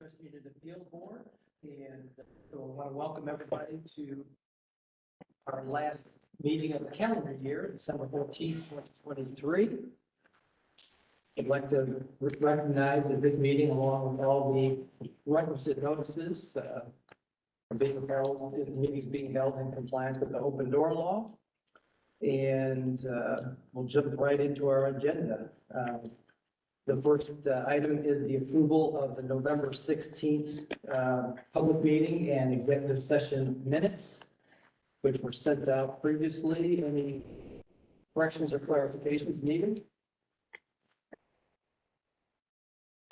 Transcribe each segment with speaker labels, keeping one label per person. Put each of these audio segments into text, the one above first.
Speaker 1: Associated Appeal Board, and so I want to welcome everybody to our last meeting of the calendar year, December 14th, 2023. I'd like to recognize that this meeting, along with all the requisite notices, are being held, this meeting is being held in compliance with the open door law. And we'll jump right into our agenda. The first item is the approval of the November 16th public meeting and executive session minutes, which were sent out previously. Any corrections or clarifications needed?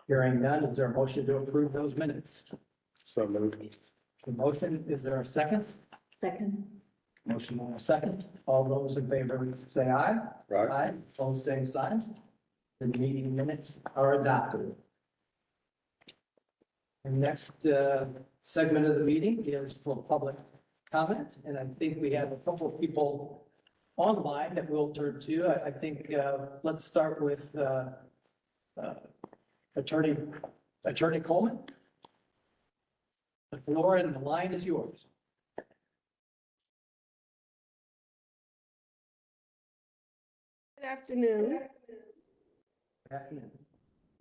Speaker 1: Hearing none, is there a motion to approve those minutes?
Speaker 2: So moved.
Speaker 1: The motion, is there a second?
Speaker 3: Second.
Speaker 1: Motion and a second. All those in favor say aye.
Speaker 2: Right.
Speaker 1: Aye. Opposed, same sign. The meeting minutes are adopted. The next segment of the meeting is for public comment, and I think we have a couple of people online that we'll turn to. I think let's start with Attorney Coleman. The floor and the line is yours.
Speaker 4: Good afternoon.
Speaker 1: Good afternoon.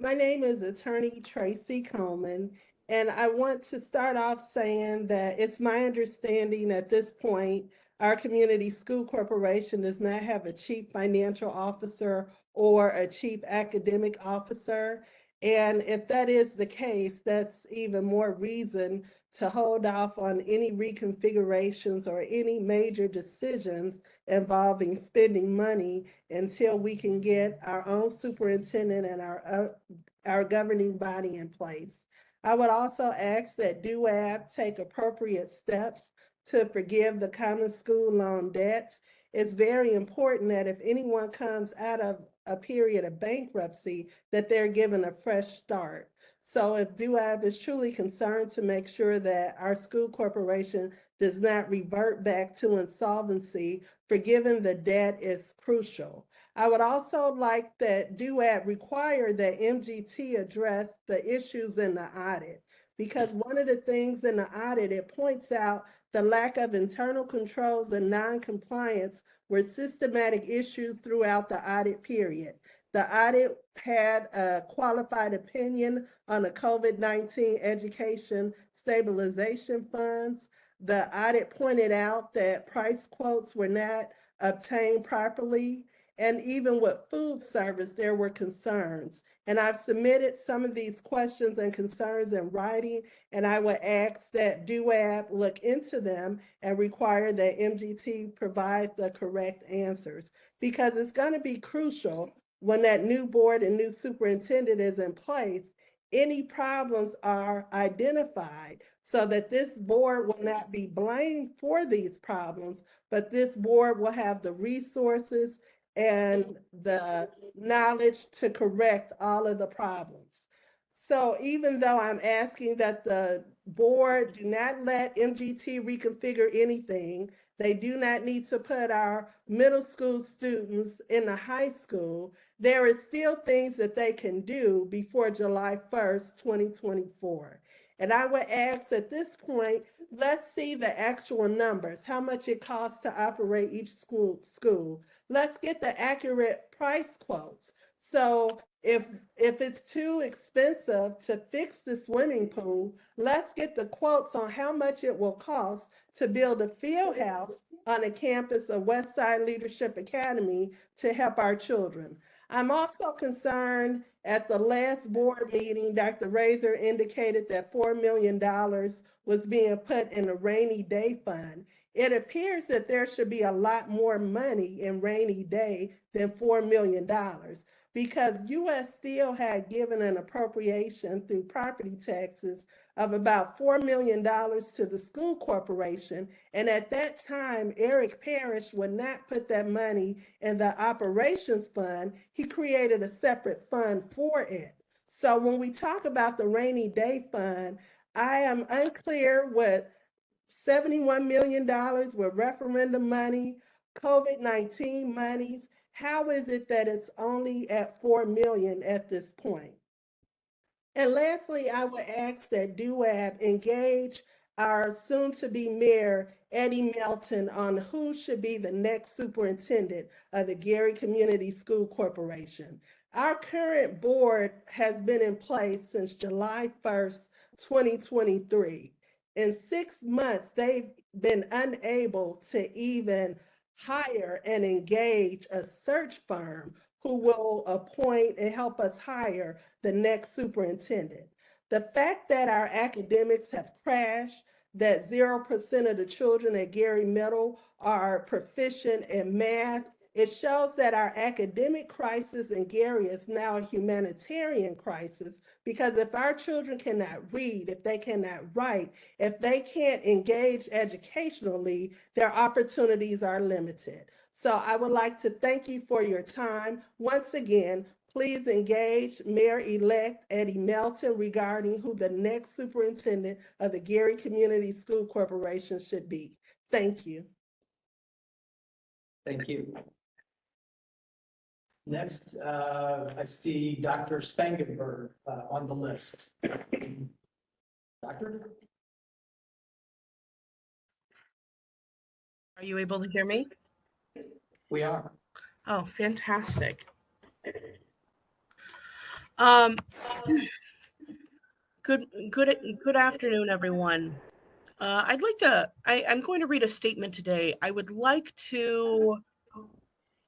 Speaker 4: My name is Attorney Tracy Coleman, and I want to start off saying that it's my understanding at this point, our community school corporation does not have a chief financial officer or a chief academic officer. And if that is the case, that's even more reason to hold off on any reconfigurations or any major decisions involving spending money until we can get our own superintendent and our governing body in place. I would also ask that DUAB take appropriate steps to forgive the common school loan debts. It's very important that if anyone comes out of a period of bankruptcy, that they're given a fresh start. So if DUAB is truly concerned to make sure that our school corporation does not revert back to insolvency, forgiving the debt is crucial. I would also like that DUAB require that MGT address the issues in the audit, because one of the things in the audit, it points out the lack of internal controls and non-compliance were systematic issues throughout the audit period. The audit had a qualified opinion on the COVID-19 education stabilization funds. The audit pointed out that price quotes were not obtained properly. And even with food service, there were concerns. And I've submitted some of these questions and concerns in writing, and I would ask that DUAB look into them and require that MGT provide the correct answers, because it's going to be crucial when that new board and new superintendent is in place. Any problems are identified so that this board will not be blamed for these problems, but this board will have the resources and the knowledge to correct all of the problems. So even though I'm asking that the board do not let MGT reconfigure anything, they do not need to put our middle school students in the high school, there is still things that they can do before July 1st, 2024. And I would ask at this point, let's see the actual numbers, how much it costs to operate each school. Let's get the accurate price quotes. So if it's too expensive to fix the swimming pool, let's get the quotes on how much it will cost to build a field house on a campus of Westside Leadership Academy to help our children. I'm also concerned at the last board meeting, Dr. Razor indicated that $4 million was being put in a rainy day fund. It appears that there should be a lot more money in rainy day than $4 million, because U.S. Steel had given an appropriation through property taxes of about $4 million to the school corporation. And at that time, Eric Parrish would not put that money in the operations fund. He created a separate fund for it. So when we talk about the rainy day fund, I am unclear with $71 million with referendum money, COVID-19 monies. How is it that it's only at $4 million at this point? And lastly, I would ask that DUAB engage our soon-to-be mayor, Eddie Melton, on who should be the next superintendent of the Gary Community School Corporation. Our current board has been in place since July 1st, 2023. In 6 months, they've been unable to even hire and engage a search firm who will appoint and help us hire the next superintendent. The fact that our academics have crashed, that 0% of the children at Gary Middle are proficient in math, it shows that our academic crisis in Gary is now a humanitarian crisis, because if our children cannot read, if they cannot write, if they can't engage educationally, their opportunities are limited. So I would like to thank you for your time. Once again, please engage Mayor-elect Eddie Melton regarding who the next superintendent of the Gary Community School Corporation should be. Thank you.
Speaker 1: Thank you. Next, I see Dr. Spangenberg on the list. Doctor?
Speaker 2: Are you able to hear me?
Speaker 1: We are.
Speaker 2: Oh, fantastic. Good afternoon, everyone. I'm going to read a statement today. I would like to,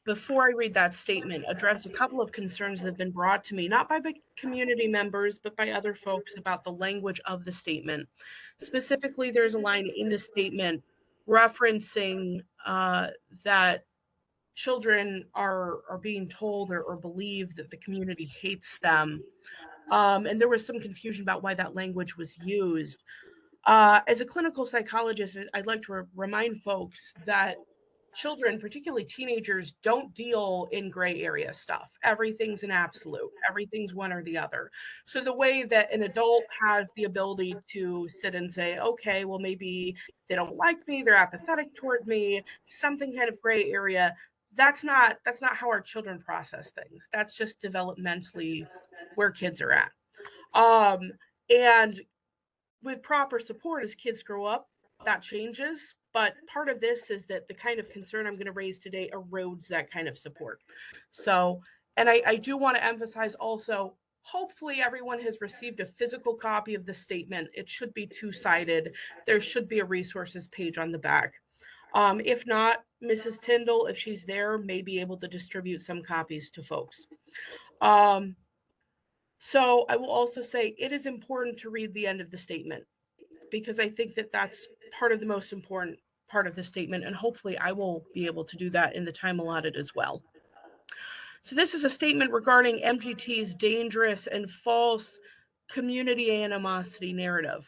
Speaker 2: before I read that statement, address a couple of concerns that have been brought to me, not by community members, but by other folks about the language of the statement. Specifically, there's a line in the statement referencing that children are being told or believe that the community hates them. And there was some confusion about why that language was used. As a clinical psychologist, I'd like to remind folks that children, particularly teenagers, don't deal in gray area stuff. Everything's an absolute, everything's one or the other. So the way that an adult has the ability to sit and say, okay, well, maybe they don't like me, they're apathetic toward me, something kind of gray area, that's not how our children process things. That's just developmentally where kids are at. And with proper support as kids grow up, that changes. But part of this is that the kind of concern I'm going to raise today erodes that kind of support. So, and I do want to emphasize also, hopefully everyone has received a physical copy of the statement. It should be two-sided. There should be a resources page on the back. If not, Mrs. Tyndall, if she's there, may be able to distribute some copies to folks. So I will also say it is important to read the end of the statement, because I think that that's part of the most important part of the statement, and hopefully I will be able to do that in the time allotted as well. So this is a statement regarding MGT's dangerous and false community animosity narrative.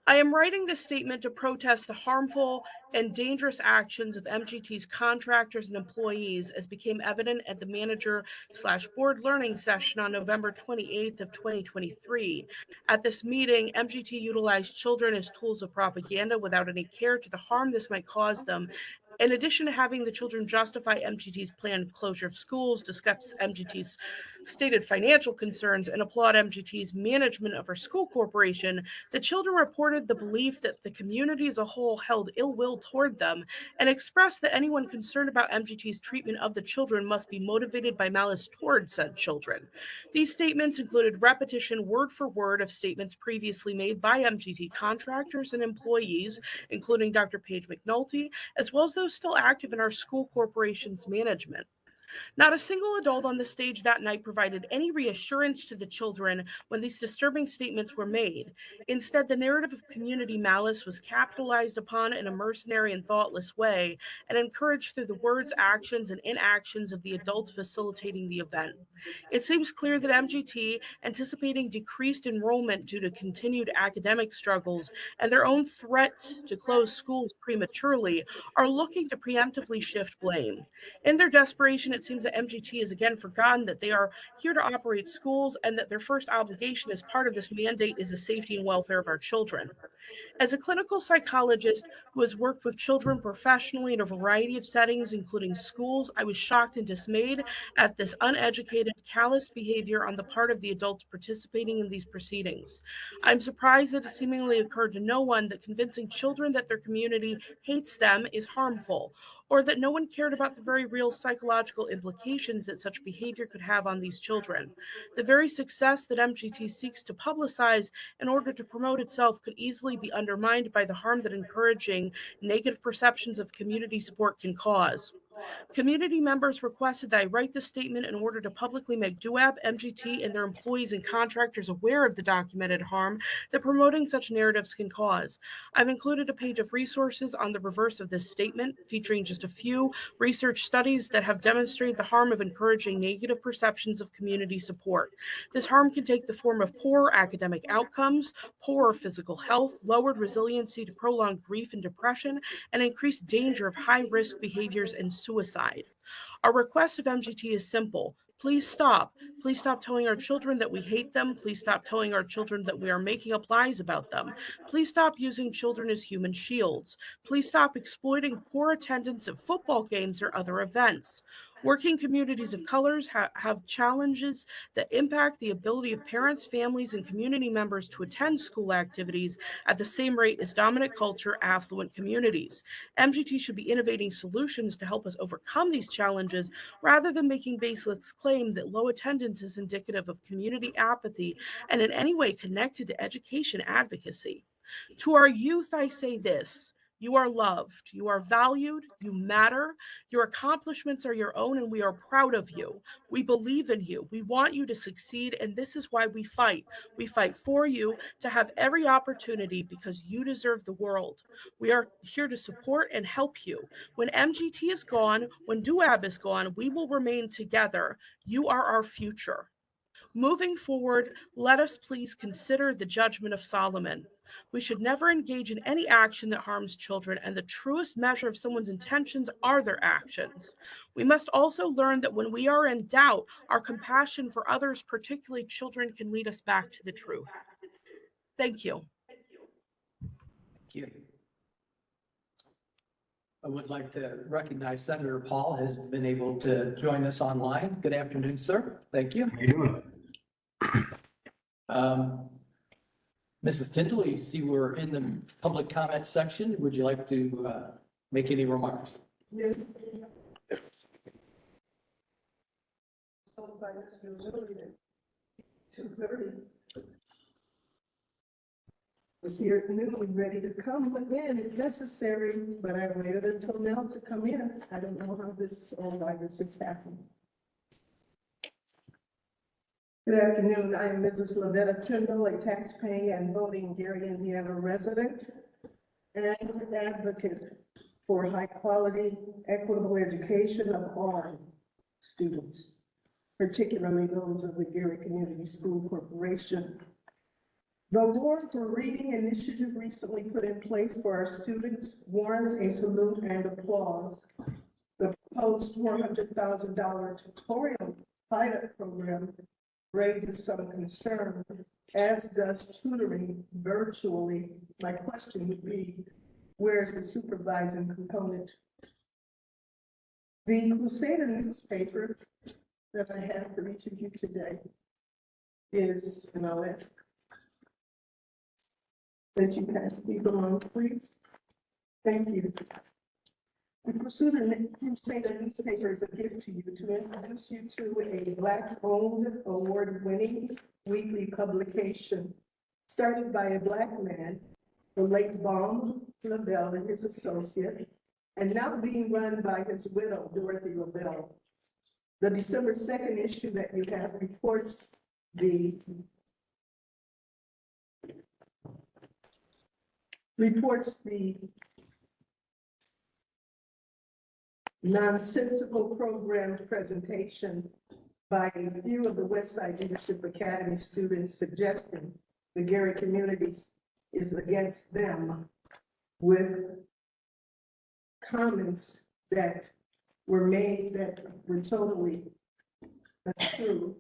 Speaker 2: I am writing this statement to protest the harmful and dangerous actions of MGT's contractors and employees, as became evident at the manager/board learning session on November 28th of 2023. At this meeting, MGT utilized children as tools of propaganda without any care to the harm this might cause them. In addition to having the children justify MGT's planned closure of schools, discuss MGT's stated financial concerns, and applaud MGT's management of her school corporation, the children reported the belief that the community as a whole held ill will toward them, and expressed that anyone concerned about MGT's treatment of the children must be motivated by malice toward said children. These statements included repetition word for word of statements previously made by MGT contractors and employees, including Dr. Paige McNulty, as well as those still active in our school corporation's management. Not a single adult on the stage that night provided any reassurance to the children when these disturbing statements were made. Instead, the narrative of community malice was capitalized upon in a mercenary and thoughtless way, and encouraged through the words, actions, and inactions of the adults facilitating the event. It seems clear that MGT, anticipating decreased enrollment due to continued academic struggles and their own threats to close schools prematurely, are looking to preemptively shift blame. In their desperation, it it seems that MGT has again forgotten that they are here to operate schools and that their first obligation as part of this mandate is the safety and welfare of our children. As a clinical psychologist who has worked with children professionally in a variety of settings, including schools, I was shocked and dismayed at this uneducated, callous behavior on the part of the adults participating in these proceedings. I'm surprised that it seemingly occurred to no one that convincing children that their community hates them is harmful, or that no one cared about the very real psychological implications that such behavior could have on these children. The very success that MGT seeks to publicize in order to promote itself could easily be undermined by the harm that encouraging negative perceptions of community support can cause. Community members requested that I write this statement in order to publicly make DUAB, MGT, and their employees and contractors aware of the documented harm that promoting such narratives can cause. I've included a page of resources on the reverse of this statement, featuring just a few research studies that have demonstrated the harm of encouraging negative perceptions of community support. This harm can take the form of poor academic outcomes, poorer physical health, lowered resiliency to prolonged grief and depression, and increased danger of high-risk behaviors and suicide. Our request of MGT is simple. Please stop. Please stop telling our children that we hate them. Please stop telling our children that we are making up lies about them. Please stop using children as human shields. Please stop exploiting poor attendance at football games or other events. Working communities of colors have challenges that impact the ability of parents, families, and community members to attend school activities at the same rate as dominant culture, affluent communities. MGT should be innovating solutions to help us overcome these challenges rather than making baseless claim that low attendance is indicative of community apathy and in any way connected to education advocacy. To our youth, I say this. You are loved, you are valued, you matter, your accomplishments are your own, and we are proud of you. We believe in you, we want you to succeed, and this is why we fight. We fight for you to have every opportunity because you deserve the world. We are here to support and help you. When MGT is gone, when DUAB is gone, we will remain together. You are our future. Moving forward, let us please consider the judgment of Solomon. We should never engage in any action that harms children, and the truest measure of someone's intentions are their actions. We must also learn that when we are in doubt, our compassion for others, particularly children, can lead us back to the truth. Thank you.
Speaker 1: Thank you. I would like to recognize Senator Paul has been able to join us online. Good afternoon, sir. Thank you.
Speaker 3: How you doing?
Speaker 1: Mrs. Tyndall, you see we're in the public comment section. Would you like to make any remarks?
Speaker 4: Yes. Was here newly ready to come again if necessary, but I waited until now to come in. I don't know how this or why this has happened. Good afternoon. I am Mrs. Lavetta Tyndall, a taxpaying and voting Gary, Indiana resident and an advocate for high quality, equitable education of all students, particularly those of the Gary Community School Corporation. The Award for Reading initiative recently put in place for our students warrants a salute and applause. The proposed $400,000 tutorial pilot program raises some concern, as does tutoring virtually. My question would be, where's the supervising component? The Crusader newspaper that I have for each of you today is, and I'll ask that you pass these along, please. Thank you. The Crusader newspaper is a gift to you to introduce you to a Black-owned, award-winning weekly publication started by a Black man, the late Baum LaBelle and his associate, and now being run by his widow, Dorothy LaBelle. The December 2nd issue that you have reports the nonsensical programmed presentation by a few of the Westside Leadership Academy students suggesting the Gary communities is against them, with comments that were made that were totally untrue.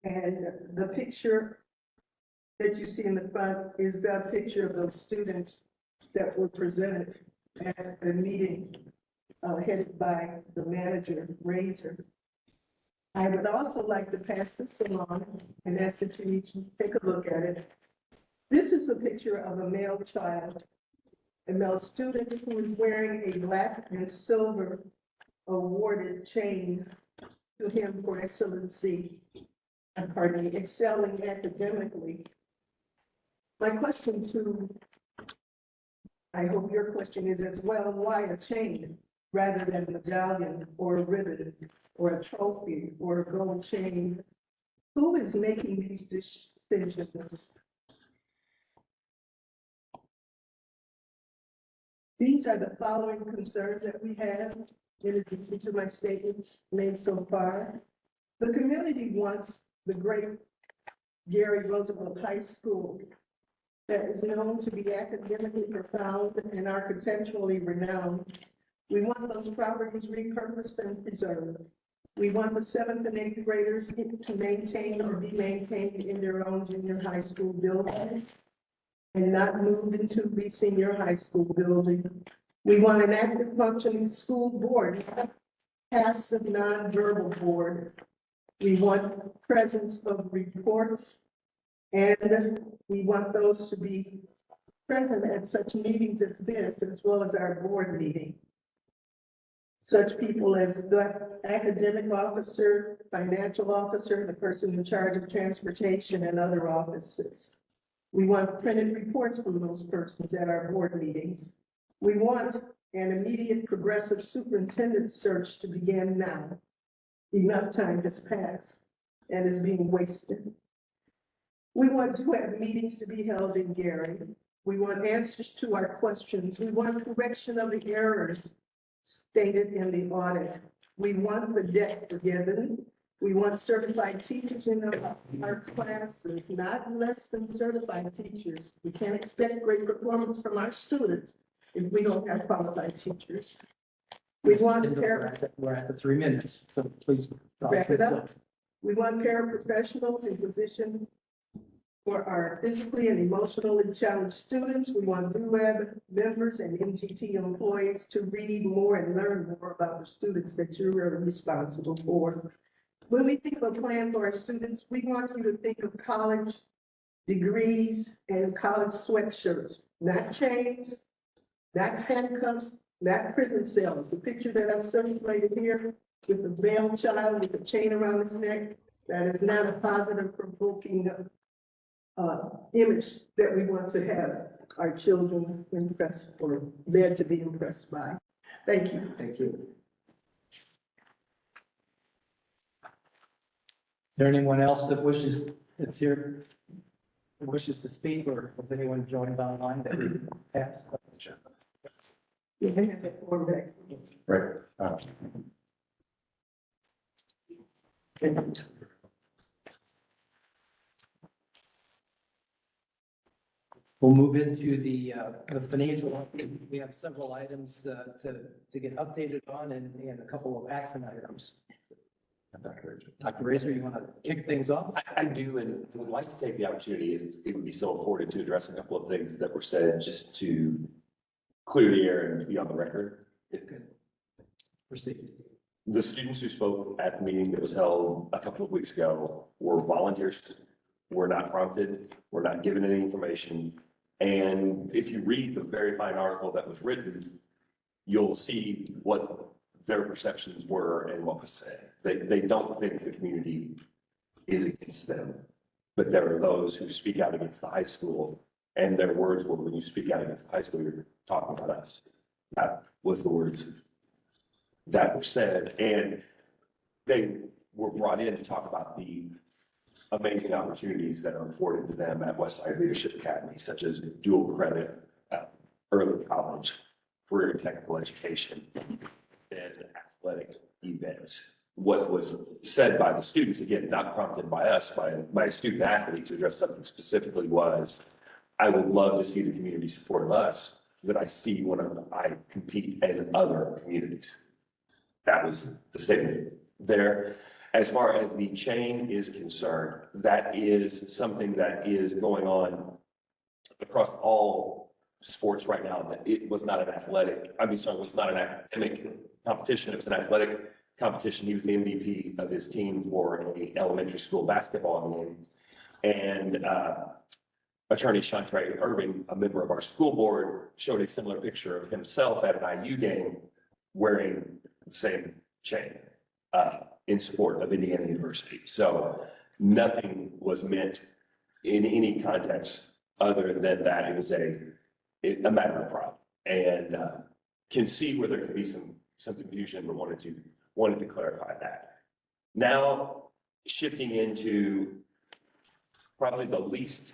Speaker 4: And the picture that you see in the front is the picture of those students that were presented at a meeting headed by the manager, Razor. I would also like to pass this along and ask that you each take a look at it. This is a picture of a male child, a male student who is wearing a black and silver awarded chain to him for excellency, excelling academically. My question I hope your question is as well, why a chain rather than a medallion or a ribbon or a trophy or a gold chain? Who is making these decisions? These are the following concerns that we have in addition to my statements made so far. The community wants the great Gary Roosevelt High School that is known to be academically profound and architecturally renowned. We want those properties repurposed and preserved. We want the 7th and 8th graders to maintain or be maintained in their own junior high school buildings and not moved into the senior high school building. We want an active functioning school board, not a passive nonverbal board. We want presence of reports, and we want those to be present at such meetings as this, as well as our board meeting. Such people as the academic officer, financial officer, the person in charge of transportation, and other offices. We want printed reports from those persons at our board meetings. We want an immediate progressive superintendent search to begin now. Enough time has passed and is being wasted. We want DUAB meetings to be held in Gary. We want answers to our questions. We want correction of the errors stated in the audit. We want the debt forgiven. We want certified teachers in our classes, not less than certified teachers. We can't expect great performance from our students if we don't have qualified teachers. We want
Speaker 1: We're at the 3 minutes, so please.
Speaker 4: Wrap it up. We want paraprofessionals in position for our physically and emotionally challenged students. We want DUAB members and MGT employees to read more and learn more about the students that you are responsible for. When we think of a plan for our students, we want you to think of college degrees and college sweatshirts, not chains, not handcuffs, not prison cells. The picture that I've circulated here with the male child with a chain around his neck, that is not a positive, provoking image that we want to have our children impressed or led to be impressed by. Thank you.
Speaker 1: Thank you. Is there anyone else that's here, who wishes to speak, or has anyone joined online that we have?
Speaker 4: You may have that form back.
Speaker 3: Right.
Speaker 1: We'll move into the financial. We have several items to get updated on and a couple of action items. Dr. Razor, you want to kick things off?
Speaker 3: I do, and would like to take the opportunity, if it would be so important, to address a couple of things that were said, just to clear the air and be on the record.
Speaker 1: Proceed.
Speaker 3: The students who spoke at the meeting that was held a couple of weeks ago were volunteers, were not prompted, were not given any information. And if you read the very fine article that was written, you'll see what their perceptions were and what was said. They don't think the community is against them, but there are those who speak out against the high school, and their words were, when you speak out against the high school, you're talking about us. That was the words that were said, and they were brought in to talk about the amazing opportunities that are afforded to them at Westside Leadership Academy, such as dual credit, early college, career and technical education, and athletic events. What was said by the students, again, not prompted by us, by a student athlete to address something specifically, was, I would love to see the community support of us that I see when I compete in other communities. that was the statement there. As far as the chain is concerned, that is something that is going on across all sports right now. That it was not an athletic, I mean, sorry, it was not an academic competition. It was an athletic competition. He was the MVP of his team for an elementary school basketball game. And Attorney Chantre Irving, a member of our school board, showed a similar picture of himself at an IU game wearing the same chain in support of Indiana University. So nothing was meant in any context other than that it was a matter of pride, and can see where there could be some confusion, but wanted to clarify that. Now, shifting into probably the least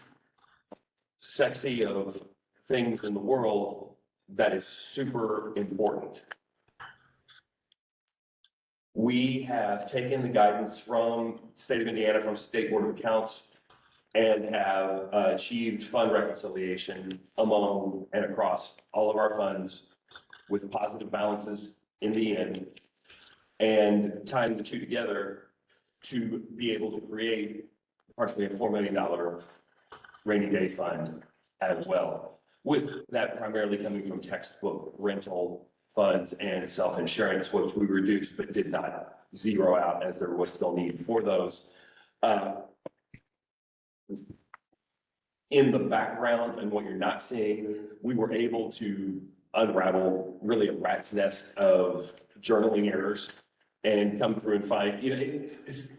Speaker 3: sexy of things in the world that is super important. We have taken the guidance from the state of Indiana, from State Board of Accounts, and have achieved fund reconciliation among and across all of our funds with positive balances in the end, and tying the two together to be able to create approximately a $4 million rainy day fund as well, with that primarily coming from textbook rental funds and self-insurance, which we reduced but did not zero out, as there was still need for those. In the background, and what you're not seeing, we were able to unravel really a rat's nest of journaling errors and come through and find, you know, it's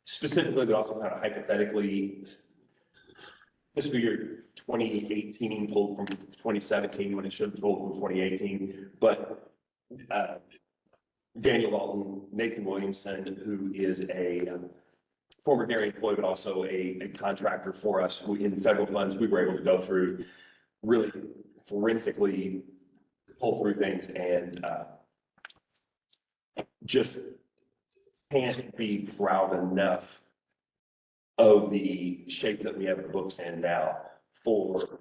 Speaker 3: specifically, but also kind of hypothetically, fiscal year 2018 pulled from 2017 when it should have pulled from 2018. But Daniel Dalton, Nathan Williamson, who is a former dairy employee, but also a contractor for us in federal funds, we were able to go through really forensically pull through things, and just can't be proud enough of the shape that we have the books in now for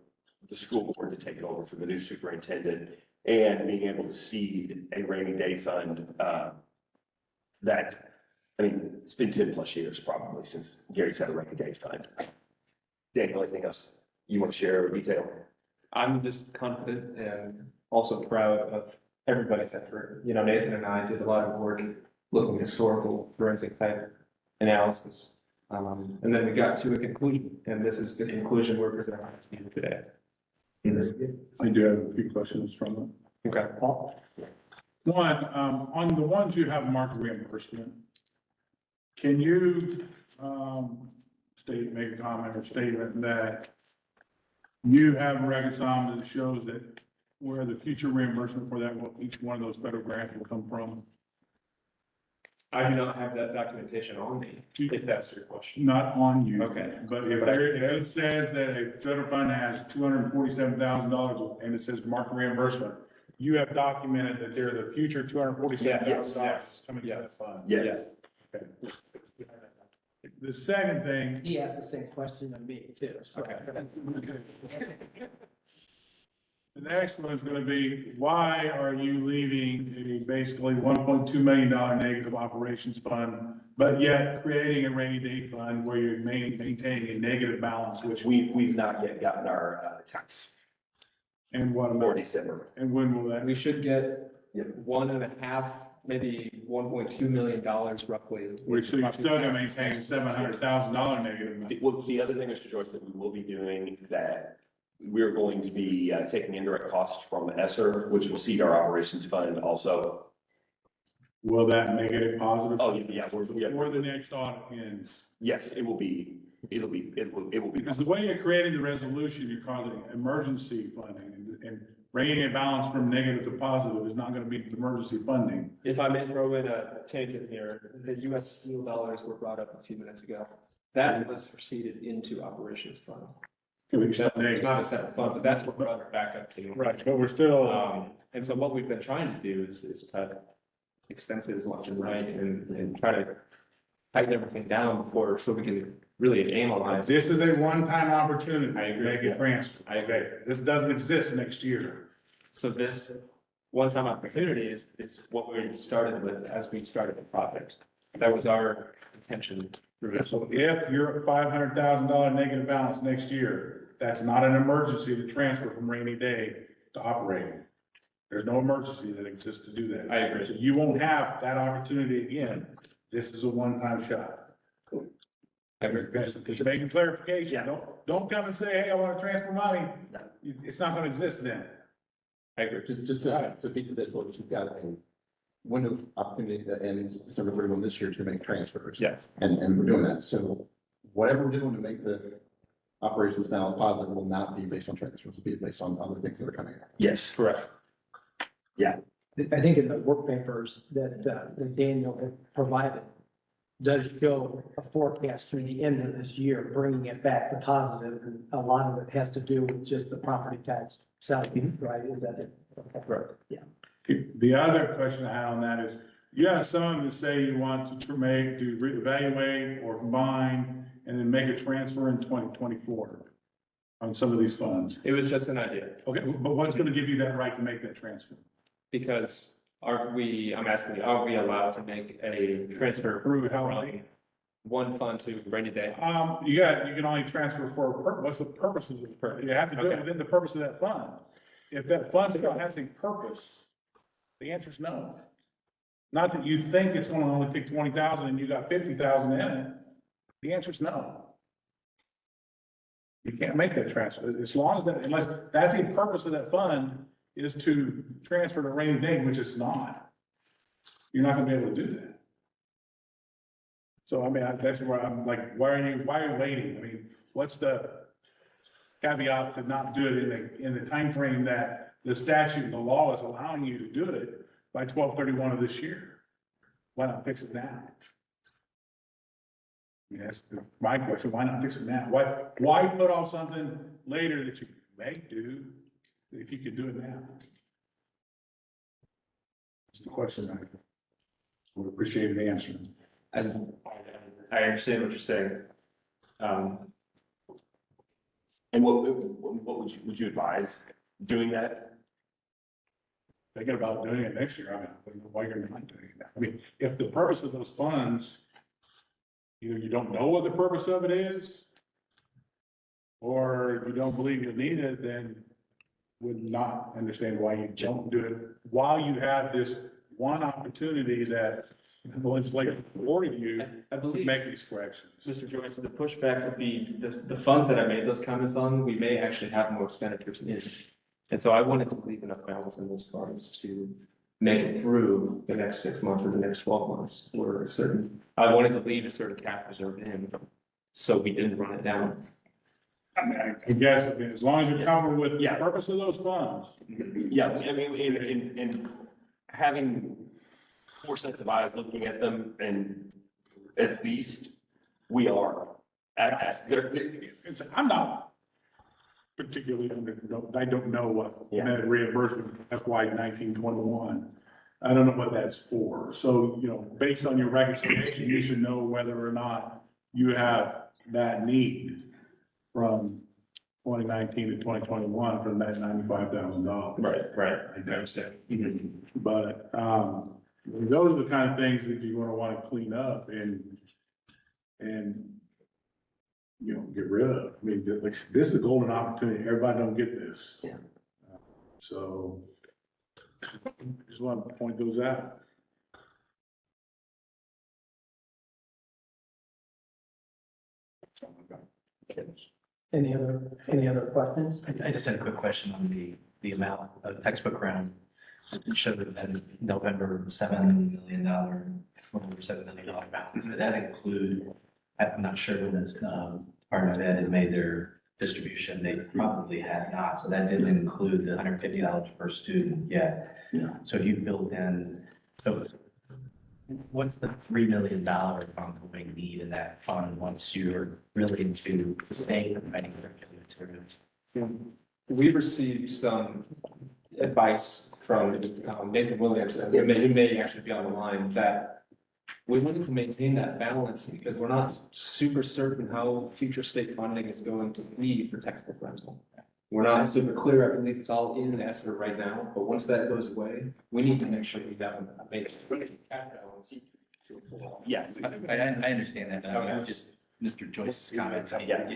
Speaker 3: the school board to take over for the new superintendent, and being able to seed a rainy day fund that, I mean, it's been 10 plus years probably since Gary's had a rainy day fund. Daniel, anything else you want to share or detail?
Speaker 5: I'm just confident and also proud of everybody's effort. You know, Nathan and I did a lot of work looking at historical forensic type analysis. And then we got to a conclusion, and this is the conclusion we're presenting to you today.
Speaker 6: I do have a few questions from them.
Speaker 5: Okay.
Speaker 6: One, on the ones you have marked reimbursement, can you make a comment or statement that you have reconciled that shows that where the future reimbursement for that, what each one of those federal grants will come from?
Speaker 5: I do not have that documentation on me, if that's your question.
Speaker 6: Not on you.
Speaker 5: Okay.
Speaker 6: But if it says that a federal fund has $247,000 and it says market reimbursement, you have documented that there's a future $247,000
Speaker 5: Yes.
Speaker 6: coming to that fund.
Speaker 3: Yes.
Speaker 6: Okay. The second thing.
Speaker 1: He asked the same question of me too. So.
Speaker 6: The next one is going to be, why are you leaving a basically $1.2 million negative operations fund, but yet creating a rainy day fund where you're maintaining a negative balance, which
Speaker 3: We've not yet gotten our tax
Speaker 6: and what
Speaker 3: for
Speaker 6: amount?
Speaker 3: December.
Speaker 6: And when will that?
Speaker 5: We should get 1.5, maybe $1.2 million roughly.
Speaker 6: Which so you're still going to maintain $700,000 negative.
Speaker 3: Well, the other thing, Mr. Joyce, that we will be doing, that we're going to be taking indirect costs from ESSER, which will seed our operations fund also.
Speaker 6: Will that make it a positive?
Speaker 3: Oh, yeah,
Speaker 6: Before the next audit ends.
Speaker 3: yes, it will be.
Speaker 6: Because the way you're creating the resolution, you're calling it emergency funding, and bringing a balance from negative to positive is not going to be emergency funding.
Speaker 5: If I may throw in a tangent here, the US steel dollars were brought up a few minutes ago. That was proceeded into operations fund. It's not a separate fund, but that's what we're under backup to.
Speaker 6: Right, but we're still.
Speaker 5: And so what we've been trying to do is cut expenses left and right and try to tighten everything down before, so we can really analyze.
Speaker 6: This is a one-time opportunity.
Speaker 5: I agree.
Speaker 6: Make it transfer.
Speaker 5: I agree.
Speaker 6: This doesn't exist next year.
Speaker 5: So this one-time opportunity is what we started with as we started the project. That was our intention.
Speaker 6: So if you're at $500,000 negative balance next year, that's not an emergency to transfer from rainy day to operating. There's no emergency that exists to do that.
Speaker 5: I agree.
Speaker 6: So you won't have that opportunity again. This is a one-time shot.
Speaker 5: I agree.
Speaker 6: Just making clarification.
Speaker 3: Yeah.
Speaker 6: Don't come and say, hey, I want to transfer money. It's not going to exist then.
Speaker 5: I agree.
Speaker 7: Just to beat the dead horse, you've got a window of opportunity that ends December 31 this year to make transfers.
Speaker 5: Yes.
Speaker 7: And we're doing that. So whatever we're doing to make the operations now positive will not be based on transfers, it'll be based on other things that are coming out.
Speaker 3: Yes.
Speaker 5: Correct.
Speaker 1: I think in the work papers that Daniel had provided does show a forecast through the end of this year, bringing it back to positive, and a lot of it has to do with just the property tax selling, right? Is that it? Okay.
Speaker 5: Right.
Speaker 1: Yeah.
Speaker 6: The other question I had on that is, you have some that say you want to reevaluate or combine and then make a transfer in 2024 on some of these funds.
Speaker 5: It was just an idea,
Speaker 6: Okay, but what's going to give you that right to make that transfer?
Speaker 5: because I'm asking you, are we allowed to make a transfer
Speaker 6: Through how
Speaker 5: from
Speaker 6: many?
Speaker 5: one fund to rainy day?
Speaker 6: You can only transfer for a purpose. What's the purpose of it? You have to do it
Speaker 5: Okay.
Speaker 6: within the purpose of that fund. If that fund still has a purpose, the answer is no. Not that you think it's going to only take 20,000 and you got 50,000 in it. The answer is no. You can't make that transfer as long as that, unless that's the purpose of that fund is to transfer to rainy day, which it's not. You're not going to be able to do that. So I mean, that's where I'm like, why are you waiting? I mean, what's the caveat to not do it in the timeframe that the statute and the law is allowing you to do it by 12/31 of this year? Why not fix it now? Yes, my question, why not fix it now? Why put off something later that you may do if you could do it now? That's the question I would appreciate an answer.
Speaker 5: And I understand what you're saying.
Speaker 3: And what would you advise doing that?
Speaker 6: Thinking about doing it next year, I mean, why you're not doing that. I mean, if the purpose of those funds, either you don't know what the purpose of it is, or you don't believe you need it, then would not understand why you don't do it while you have this one opportunity that the legislature awarded you
Speaker 5: I
Speaker 6: to
Speaker 5: believe,
Speaker 6: make these corrections.
Speaker 5: Mr. Joyce, the pushback would be the funds that I made those comments on, we may actually have more expenditures in. And so I wanted to leave enough balance in those funds to make it through the next 6 months or the next 12 months. I wanted to leave a certain cap reserve in, so we didn't run it down.
Speaker 6: I mean, I guess, I mean, as long as you're comfortable with the
Speaker 3: Yeah.
Speaker 6: purpose of those funds.
Speaker 3: Yeah, I mean, in having 4 sets of eyes looking at them, and at least we are
Speaker 6: I'm not particularly, I don't know what
Speaker 3: Yeah.
Speaker 6: med reimbursement FY 1921. I don't know what that's for. So, based on your reconciliation, you should know whether or not you have that need from 2019 to 2021 for that $95,000.
Speaker 5: Right, I understand.
Speaker 6: But, those are the kind of things that you're gonna wanna clean up and, get rid of. I mean, this is a golden opportunity. Everybody don't get this.
Speaker 3: Yeah.
Speaker 6: So, just want to point those out.
Speaker 1: Any other questions?
Speaker 8: I just had a quick question on the amount of textbook round. It showed that in November, $7 million, $7 million balance. Did that include, I'm not sure when this Department of Ed had made their distribution, they probably had not. So that didn't include the $150 per student yet.
Speaker 3: Yeah.
Speaker 8: So if you built in, so what's the $3 million ongoing need in that fund once you're really into staying and writing curriculum materials?
Speaker 5: We received some advice from Nathan Williams, and he may actually be on the line, that we wanted to maintain that balance because we're not super certain how future state funding is going to be for textbook rental. We're not super clear. I believe it's all in ESER right now, but once that goes away, we need to make sure we have a cash balance.
Speaker 3: Yeah.
Speaker 8: I understand that, but I would just, Mr. Joyce's comments, I mean,
Speaker 3: Yeah.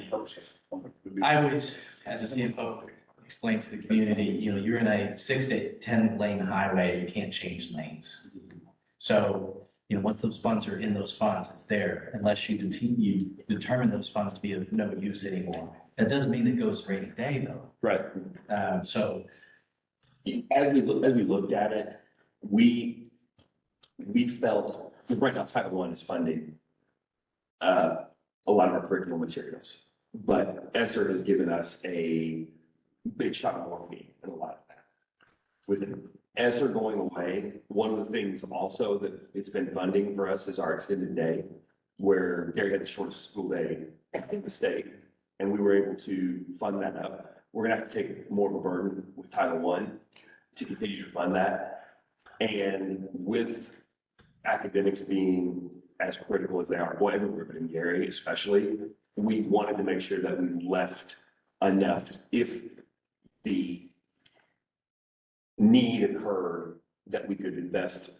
Speaker 8: I would, as a CFO, explain to the community, you know, you're in a 6 to 10 lane highway, you can't change lanes. So, you know, once those funds are in those funds, it's there, unless you continue, determine those funds to be of no use anymore. That doesn't mean it goes to rainy day though.
Speaker 3: Right.
Speaker 8: So,
Speaker 3: As we looked at it, we felt, because right now Title I is funding a lot of our curriculum materials. But ESSER has given us a big shot of morphine in a lot of that. With ESSER going away, one of the things also that it's been funding for us is our extended day, where Gary had the shortest school day in the state, and we were able to fund that up. We're gonna have to take more of a burden with Title I to continue to fund that. And with academics being as critical as they are, well, everywhere, but in Gary especially, we wanted to make sure that we left enough if the need occurred that we could invest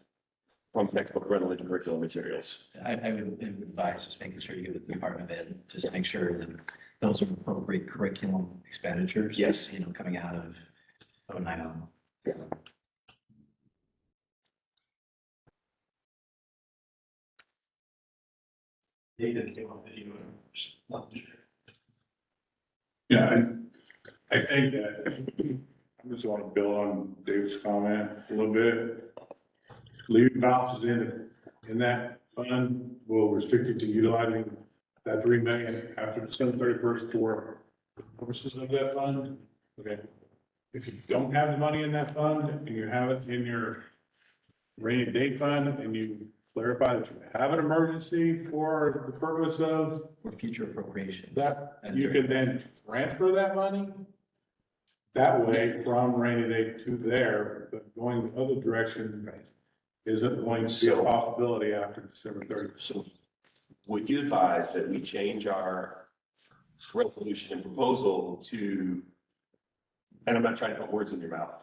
Speaker 3: from textbook rental into curriculum materials.
Speaker 8: I would advise just making sure you get with the Department of Ed, just to make sure that those are appropriate curriculum expenditures.
Speaker 3: Yes.
Speaker 8: You know, coming out of 09 on.
Speaker 6: Yeah, I think that, I just want to build on David's comment a little bit. Leaving balances in that fund will restrict it to utilizing that 3 million after December 31st for the purposes of that fund. Okay. If you don't have the money in that fund and you have it in your rainy day fund and you clarify that you have an emergency for the purpose of
Speaker 8: Or future appropriations.
Speaker 6: that, you can then transfer that money that way from rainy day to there, but going the other direction isn't going to be a possibility after December 31st.
Speaker 3: So would you advise that we change our resolution and proposal to, and I'm not trying to put words in your mouth,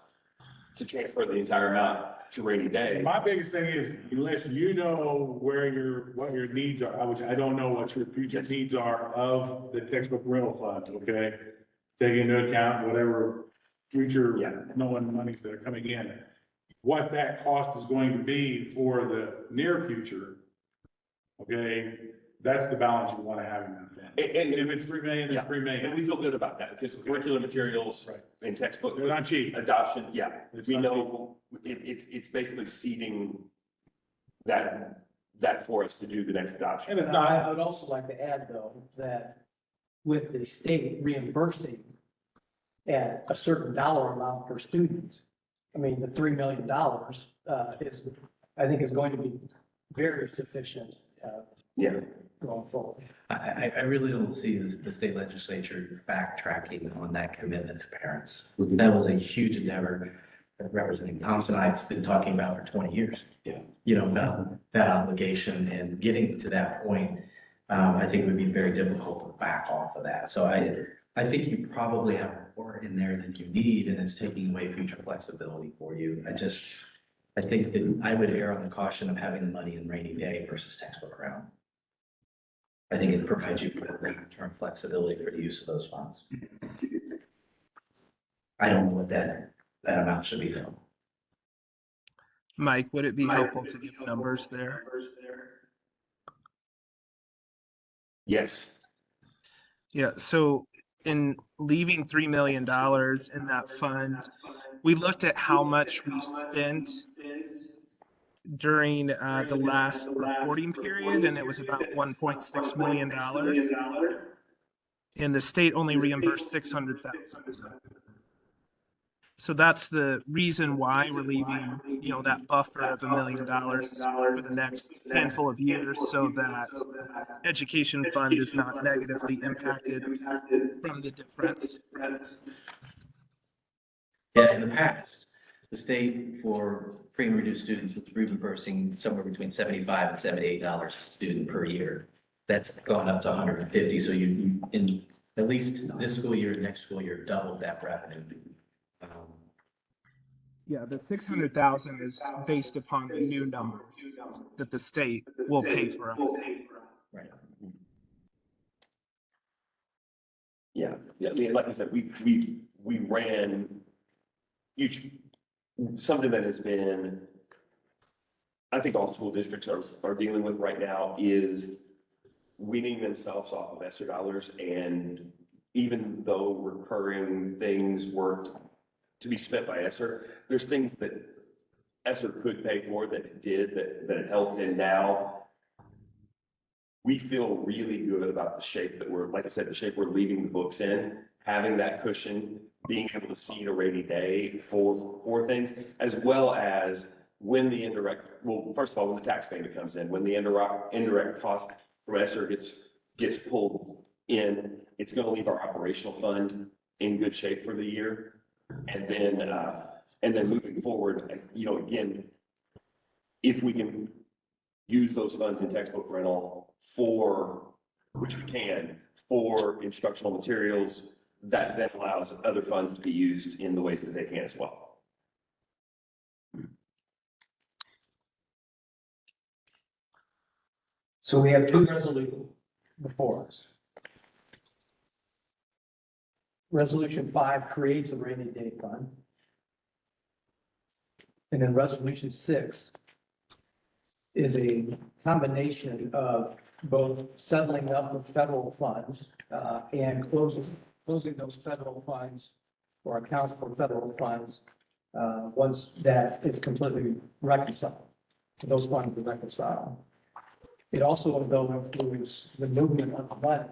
Speaker 3: to transfer the entire amount to rainy day?
Speaker 6: My biggest thing is, unless you know what your needs are, which I don't know what your future needs are of the textbook rental fund, okay? Take into account whatever future knowing monies that are coming in, what that cost is going to be for the near future. Okay, that's the balance you want to have in that fund.
Speaker 3: And
Speaker 6: If it's 3 million, then 3
Speaker 3: And
Speaker 6: million.
Speaker 3: we feel good about that because curriculum materials
Speaker 6: Right.
Speaker 3: and textbook
Speaker 6: They're not cheap.
Speaker 3: adoption,
Speaker 6: It's
Speaker 3: we
Speaker 6: not
Speaker 3: know it's basically seeding that for us to do the next adoption.
Speaker 6: And it's
Speaker 1: I
Speaker 6: not,
Speaker 1: would also like to add, though, that with the state reimbursing at a certain dollar amount per student, I mean, the $3 million I think is going to be very sufficient
Speaker 3: Yeah.
Speaker 1: going forward.
Speaker 8: I really don't see the state legislature backtracking on that commitment to parents. That was a huge endeavor that Representative Thompson and I have been talking about for 20 years.
Speaker 3: Yeah.
Speaker 8: You know, that obligation and getting to that point, I think it would be very difficult to back off of that. So I think you probably have more in there than you need, and it's taking away future flexibility for you. I think that I would err on the caution of having the money in rainy day versus textbook round. I think it provides you with long-term flexibility for the use of those funds. I don't know what that amount should be though.
Speaker 9: Mike, would it be helpful to give numbers there?
Speaker 3: Yes.
Speaker 9: Yeah, so in leaving $3 million in that fund, we looked at how much we spent during the last reporting period, and it was about $1.6 million. And the state only reimbursed $600,000. So that's the reason why we're leaving, that buffer of $1 million for the next handful of years, so that education fund is not negatively impacted from the difference.
Speaker 8: Yeah, in the past, the state for free and reduced students was reimbursing somewhere between $75 and $78 a student per year. That's gone up to $150. So you in at least this school year, next school year, double that revenue.
Speaker 9: Yeah, the 600,000 is based upon the new numbers that the state will pay for us.
Speaker 8: Right.
Speaker 3: Yeah, I mean, like I said, we ran huge, something that has been, I think all school districts are dealing with right now is weaning themselves off of ESSER dollars. And even though recurring things were to be spent by ESSER, there's things that ESSER could pay for that it did, that it helped. And now we feel really good about the shape that we're, like I said, the shape we're leaving the books in, having that cushion, being able to see a rainy day for things, as well as when the indirect, well, first of all, when the tax payment comes in, when the indirect cost from ESSER gets pulled in, it's going to leave our operational fund in good shape for the year. And then moving forward, you know, again, if we can use those funds in textbook rental for, which we can, for instructional materials, that then allows other funds to be used in the ways that they can as well.
Speaker 1: So we have two resolutions before us. Resolution 5 creates a rainy day fund. And then resolution 6 is a combination of both settling up with federal funds and closing those federal funds or accounts for federal funds once that is completely reconciled. Those funds are reconciled. It also, though, includes the movement of money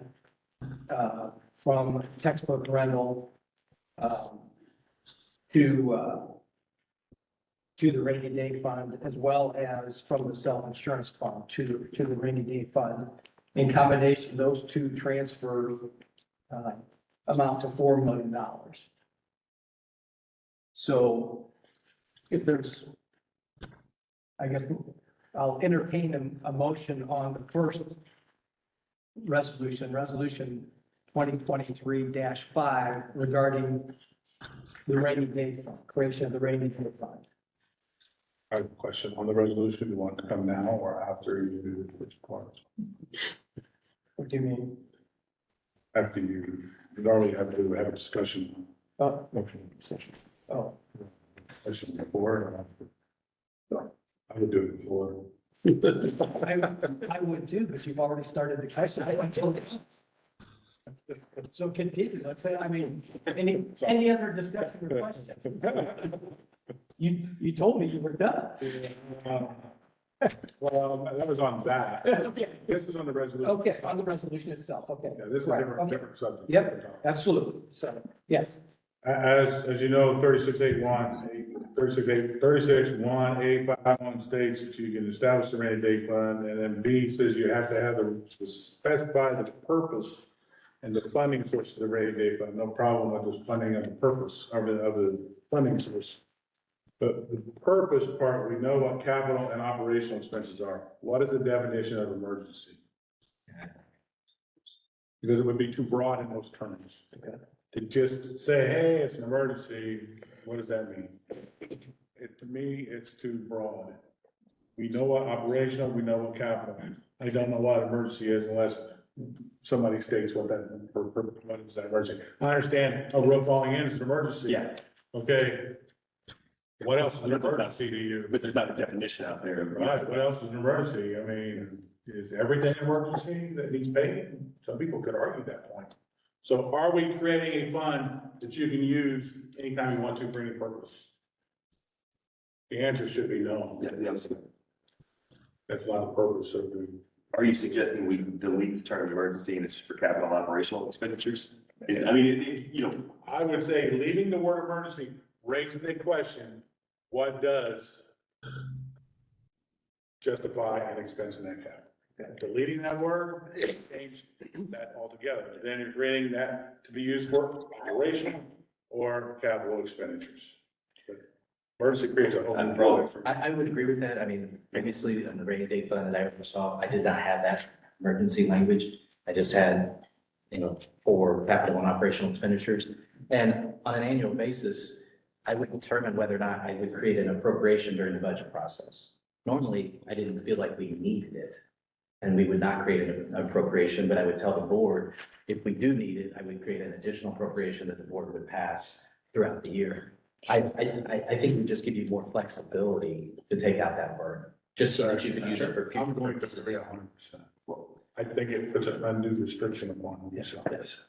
Speaker 1: from textbook rental to the rainy day fund, as well as from the self-insurance fund to the rainy day fund. In combination, those two transfers amount to $4 million. So if there's, I guess, I'll entertain a motion on the first resolution 2023-5 regarding the rainy day fund, creation of the rainy day fund.
Speaker 6: I have a question on the resolution. You want it to come now or after you do which part?
Speaker 1: What do you mean?
Speaker 6: After you normally have to have a discussion.
Speaker 1: Oh,
Speaker 6: Okay.
Speaker 1: oh.
Speaker 6: Question before or after? I would do it before.
Speaker 1: I would too, but you've already started the question. So continue. Let's say, I mean, any other discussion or questions? You told me you were done.
Speaker 6: Well, that was on that.
Speaker 1: Okay.
Speaker 6: This is on the resolution.
Speaker 1: Okay, on the resolution itself, okay.
Speaker 6: Yeah, this is a
Speaker 1: Right,
Speaker 6: different,
Speaker 1: okay.
Speaker 6: different subject.
Speaker 1: Yep, absolutely. So, yes.
Speaker 6: As you know, 36.1A51 states that you can establish the rainy day fund, and then B says you have to have to specify the purpose and the funding source of the rainy day fund. No problem with the funding of the purpose of the funding source. But the purpose part, we know what capital and operational expenses are. What is the definition of emergency? Because it would be too broad in those terms.
Speaker 1: Okay.
Speaker 6: To just say, hey, it's an emergency, what does that mean? To me, it's too broad. We know what operational, we know what capital. I don't know what emergency is unless somebody states what is that emergency. I understand a roof falling in is an emergency.
Speaker 3: Yeah,
Speaker 6: Okay. What else is an emergency to you?
Speaker 3: but there's not a definition out there.
Speaker 6: Right, what else is an emergency? I mean, is everything an emergency that needs paid? Some people could argue that point. So are we creating a fund that you can use anytime you want to for any purpose? The answer should be no.
Speaker 3: Yeah.
Speaker 6: That's not the purpose of the.
Speaker 3: Are you suggesting we delete the term emergency and it's for capital and operational expenditures? I mean, you know.
Speaker 6: I would say leaving the word emergency raises the question, what does justify an expense in that category? Deleting that word, change that altogether. Then you're creating that to be used for operational or capital expenditures. But emergency creates a whole new problem.
Speaker 8: I would agree with that. I mean, previously on the rainy day fund that I ever saw, I did not have that emergency language. I just had for capital and operational expenditures. And on an annual basis, I would determine whether or not I would create an appropriation during the budget process. Normally, I didn't feel like we needed it, and we would not create an appropriation, but I would tell the board, if we do need it, I would create an additional appropriation that the board would pass throughout the year. I think we just give you more flexibility to take out that burden, just so that you can use it for future
Speaker 6: I'm going to
Speaker 8: purposes.
Speaker 6: agree 100%. I think it puts an undue restriction upon you.
Speaker 8: Yes, yes.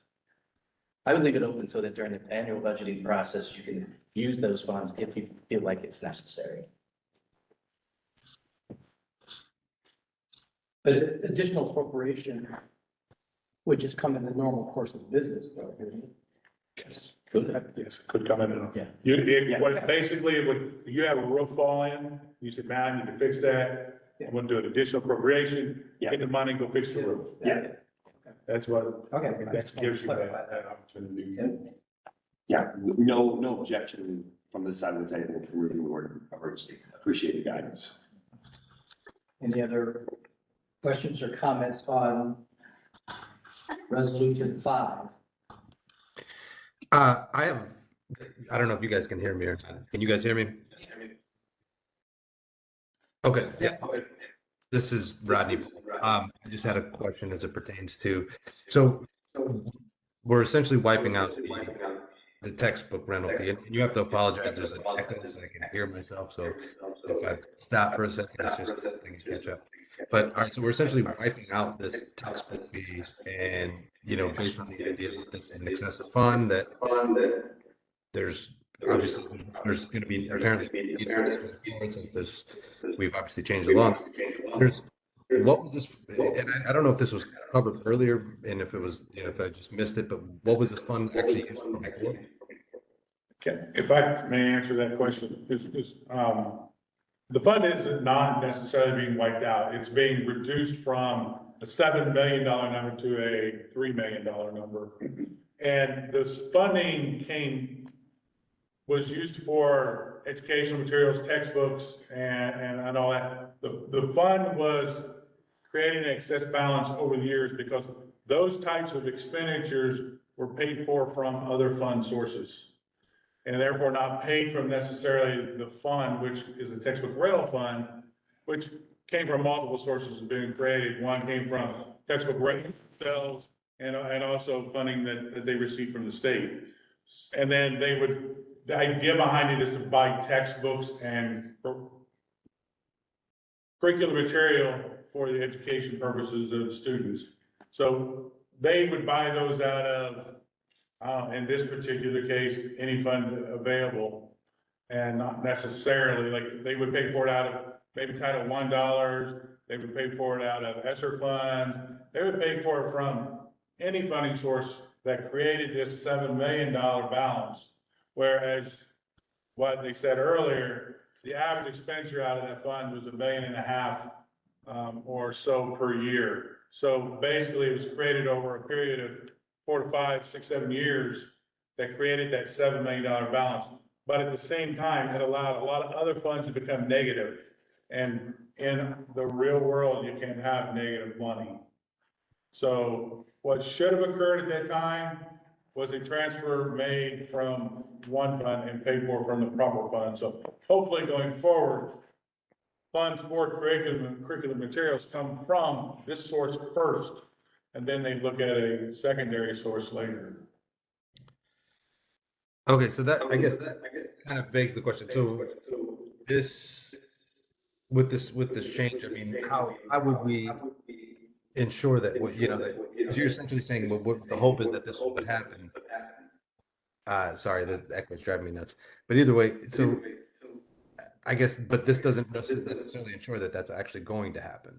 Speaker 8: I would leave it open so that during the annual budgeting process, you can use those funds if you feel like it's necessary.
Speaker 1: But additional appropriation would just come in the normal course of business, though, wouldn't it?
Speaker 6: Yes, it could come in.
Speaker 8: Yeah.
Speaker 6: Basically, it would, you have a roof fall in, you said, man, you can fix that. I'm gonna do an additional appropriation, get the money, go fix the roof.
Speaker 3: Yeah.
Speaker 6: That's what,
Speaker 1: Okay.
Speaker 6: that gives you that opportunity.
Speaker 3: Yeah, no objection from this side of the table to moving the word emergency. Appreciate the guidance.
Speaker 1: Any other questions or comments on resolution 5?
Speaker 10: I don't know if you guys can hear me or not. Can you guys hear me? Okay, yeah. This is Rodney. I just had a question as it pertains to, so we're essentially wiping out the textbook rental fee, and you have to apologize. There's an echo, so I can hear myself. So if I stop for a second, it's just I can catch up. But all right, so we're essentially wiping out this textbook fee, and based on the idea that this is an excessive fund, that there's obviously there's going to be apparently since this, we've obviously changed the law. What was this? And I don't know if this was covered earlier, and if it was, if I just missed it, but what was this fund actually used for before?
Speaker 6: Okay, if I may answer that question, the fund is not necessarily being wiped out. It's being reduced from a $7 million number to a $3 million number. And this funding was used for educational materials, textbooks, and all that. The fund was creating an excess balance over the years because those types of expenditures were paid for from other fund sources. And therefore not paid from necessarily the fund, which is a textbook rental fund, which came from multiple sources being created. One came from textbook rental sales and also funding that they received from the state. And then the idea behind it is to buy textbooks and curricular material for the education purposes of the students. So they would buy those out of, in this particular case, any fund available, and not necessarily, like, they would pay for it out of maybe Title I dollars, they would pay for it out of ESSER funds, they would pay for it from any funding source that created this $7 million balance. Whereas what they said earlier, the average expenditure out of that fund was $1.5 million or so per year. So basically it was created over a period of 4 to 5, 6, 7 years that created that $7 million balance. But at the same time, it allowed a lot of other funds to become negative. And in the real world, you can't have negative money. So what should have occurred at that time was a transfer made from one fund and paid for from the proper fund. So hopefully going forward, funds for curriculum materials come from this source first, and then they look at a secondary source later.
Speaker 10: Okay, so I guess that kind of begs the question. So with this change, I mean, how would we ensure that that you're essentially saying what the hope is that this would happen? Sorry, the echo is driving me nuts. But either way, so I guess, but this doesn't necessarily ensure that that's actually going to happen.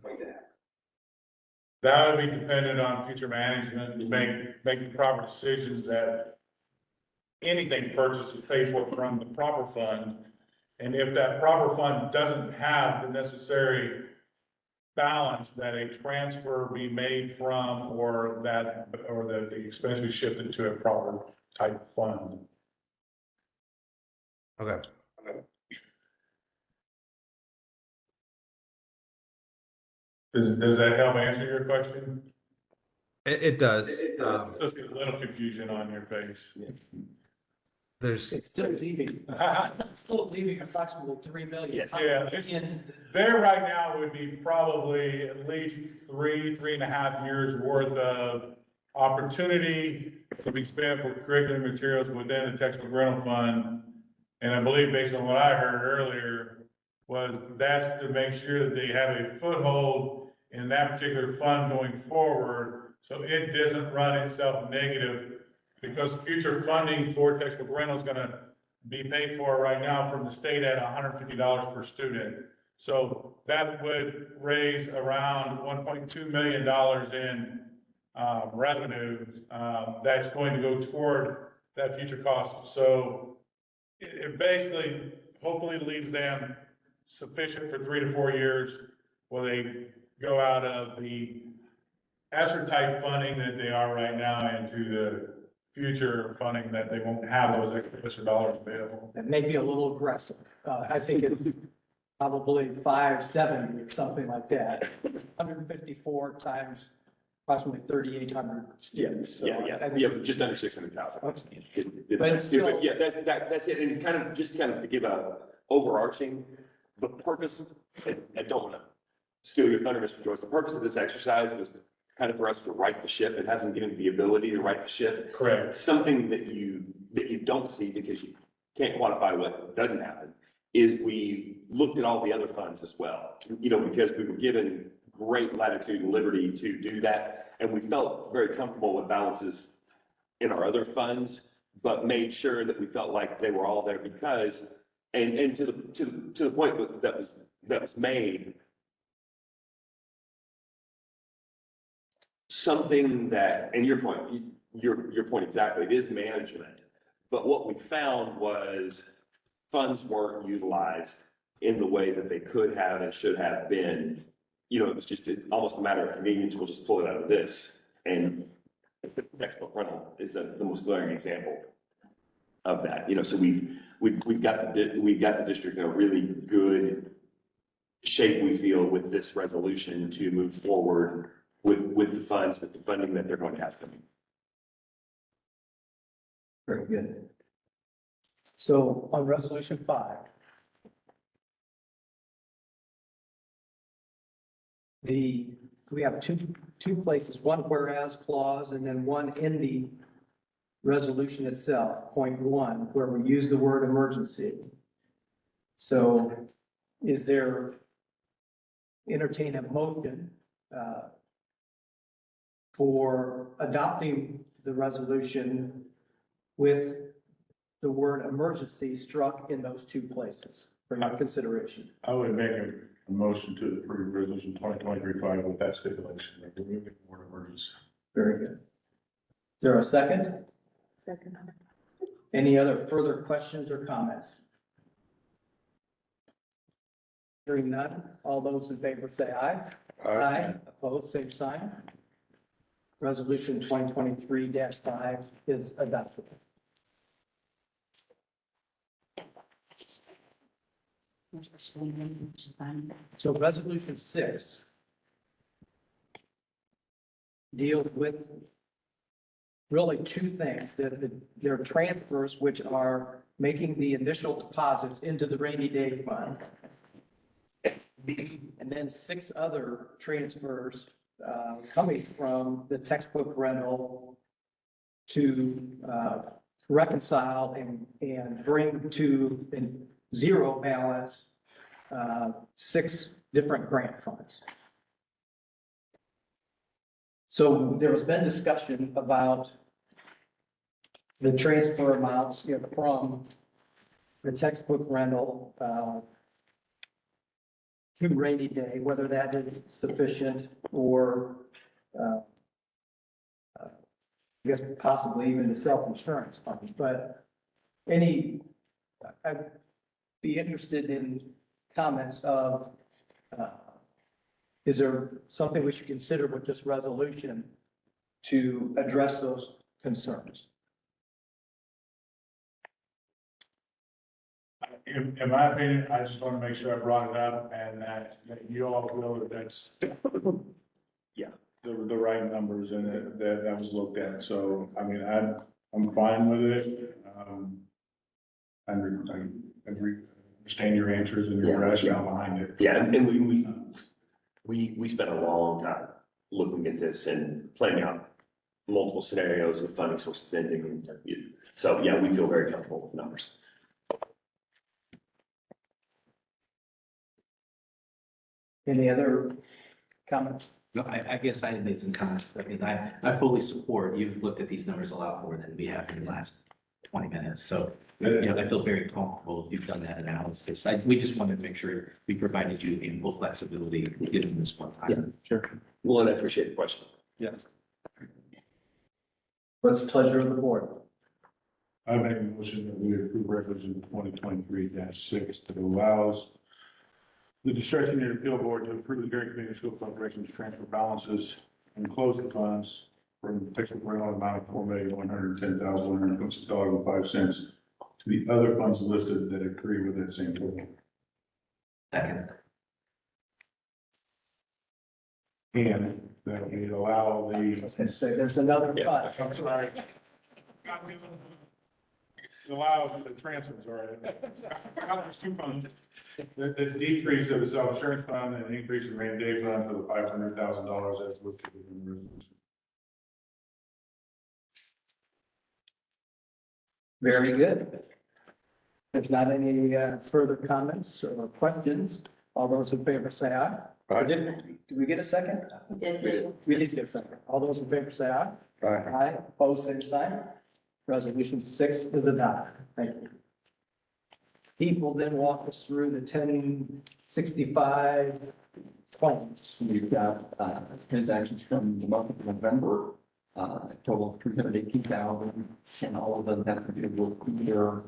Speaker 6: That would be dependent on future management to make the proper decisions that anything purchased is paid for from the proper fund. And if that proper fund doesn't have the necessary balance, that a transfer be made from, or the expense be shifted to a proper type fund.
Speaker 10: Okay.
Speaker 6: Does that help answer your question?
Speaker 10: It does.
Speaker 6: So see a little confusion on your face.
Speaker 10: There's,
Speaker 1: It's still leaving, approximately 3 million.
Speaker 3: Yes.
Speaker 6: Yeah.
Speaker 1: In
Speaker 6: There right now would be probably at least 3.5 years worth of opportunity to be spent for curriculum materials within the textbook rental fund. And I believe based on what I heard earlier, was that's to make sure that they have a foothold in that particular fund going forward. So it doesn't run itself negative, because future funding for textbook rental is gonna be paid for right now from the state at $150 per student. So that would raise around $1.2 million in revenue that's going to go toward that future cost. So it basically, hopefully leaves them sufficient for 3 to 4 years where they go out of the ESSER type funding that they are right now into the future funding that they won't have those extra dollars available.
Speaker 1: It may be a little aggressive. I think it's probably 570 or something like that. 154 times approximately 3,800 students. So I think-
Speaker 3: Yeah, just under 600,000.
Speaker 1: But it's still-
Speaker 3: Yeah, that's it, and kind of to give a overarching, the purpose, and I don't want to steal your thunder, Mr. Joyce, the purpose of this exercise was kind of for us to right the ship and have them given the ability to right the ship.
Speaker 6: Correct.
Speaker 3: Something that you don't see because you can't quantify what doesn't happen, is we looked at all the other funds as well. Because we were given great latitude and liberty to do that, and we felt very comfortable with balances in our other funds, but made sure that we felt like they were all there because, and to the point that was made, something that, and your point exactly, it is management. But what we found was funds weren't utilized in the way that they could have and should have been. It was just almost a matter of convenience. We'll just pull it out of this. And textbook rental is the most glaring example of that. So we've got the district in a really good shape, we feel, with this resolution to move forward with the funds, with the funding that they're going to have coming.
Speaker 1: Very good. So on resolution 5, we have two places, one whereas clause and then one in the resolution itself, point 1, where we use the word emergency. So is there entertain a motion for adopting the resolution with the word emergency struck in those two places for your consideration?
Speaker 6: I would make a motion to approve resolution 2023-5 with that stipulation, like removing the word emergency.
Speaker 1: Very good. Is there a second?
Speaker 11: Second.
Speaker 1: Any other further questions or comments? Hearing none, all those in favor say aye. Aye. Opposed, same sign. Resolution 2023-5 is adopted. So resolution 6 deals with really two things. There are transfers which are making the initial deposits into the rainy day fund. And then 6 other transfers coming from the textbook rental to reconcile and bring to a zero balance 6 different grant funds. So there has been discussion about the transfer amounts, from the textbook rental to rainy day, whether that is sufficient or I guess possibly even the self-insurance fund. But I'd be interested in comments of, is there something we should consider with this resolution to address those concerns?
Speaker 6: In my opinion, I just want to make sure I brought it up and that you all feel that that's, the right numbers and that was looked at. So, I mean, I'm fine with it. I understand your answers and your rationale behind it.
Speaker 3: Yeah, and we spent a long time looking at this and planning out multiple scenarios with funding sources ending. So, yeah, we feel very comfortable with the numbers.
Speaker 1: Any other comments?
Speaker 8: No, I guess I had made some comments, but I fully support, you've looked at these numbers a lot more than we have in the last 20 minutes. So, I feel very comfortable you've done that analysis. We just wanted to make sure we provided you ample flexibility given this one time.
Speaker 1: Sure.
Speaker 3: Well, and I appreciate the question.
Speaker 1: Yes. What's the pleasure of the board?
Speaker 6: I make a motion that we approve resolution 2023-6 that allows the discretionary appeal board to approve the Grant Community School Corporation to transfer balances and close the funds from textbook rental amount of $4,110,126.05 to the other funds listed that agree with that same total.
Speaker 8: Second.
Speaker 6: And that we allow
Speaker 1: I
Speaker 6: the,
Speaker 1: was going to say, there's another fund.
Speaker 6: I'm sorry. Allow the transfers, all right. There's two funds. The decrease of the self-insurance fund and an increase in rainy day fund for the $500,000 as listed in the resolution.
Speaker 1: Very good. There's not any further comments or questions. All those in favor say aye. Did we get a second? We did get a second. All those in favor say aye. Aye. Opposed, same sign. Resolution 6 is adopted. Thank you. Pete will then walk us through the 1065 claims.
Speaker 7: We've got, transactions from the month of November, total of 318,000, and all of them have to do with either,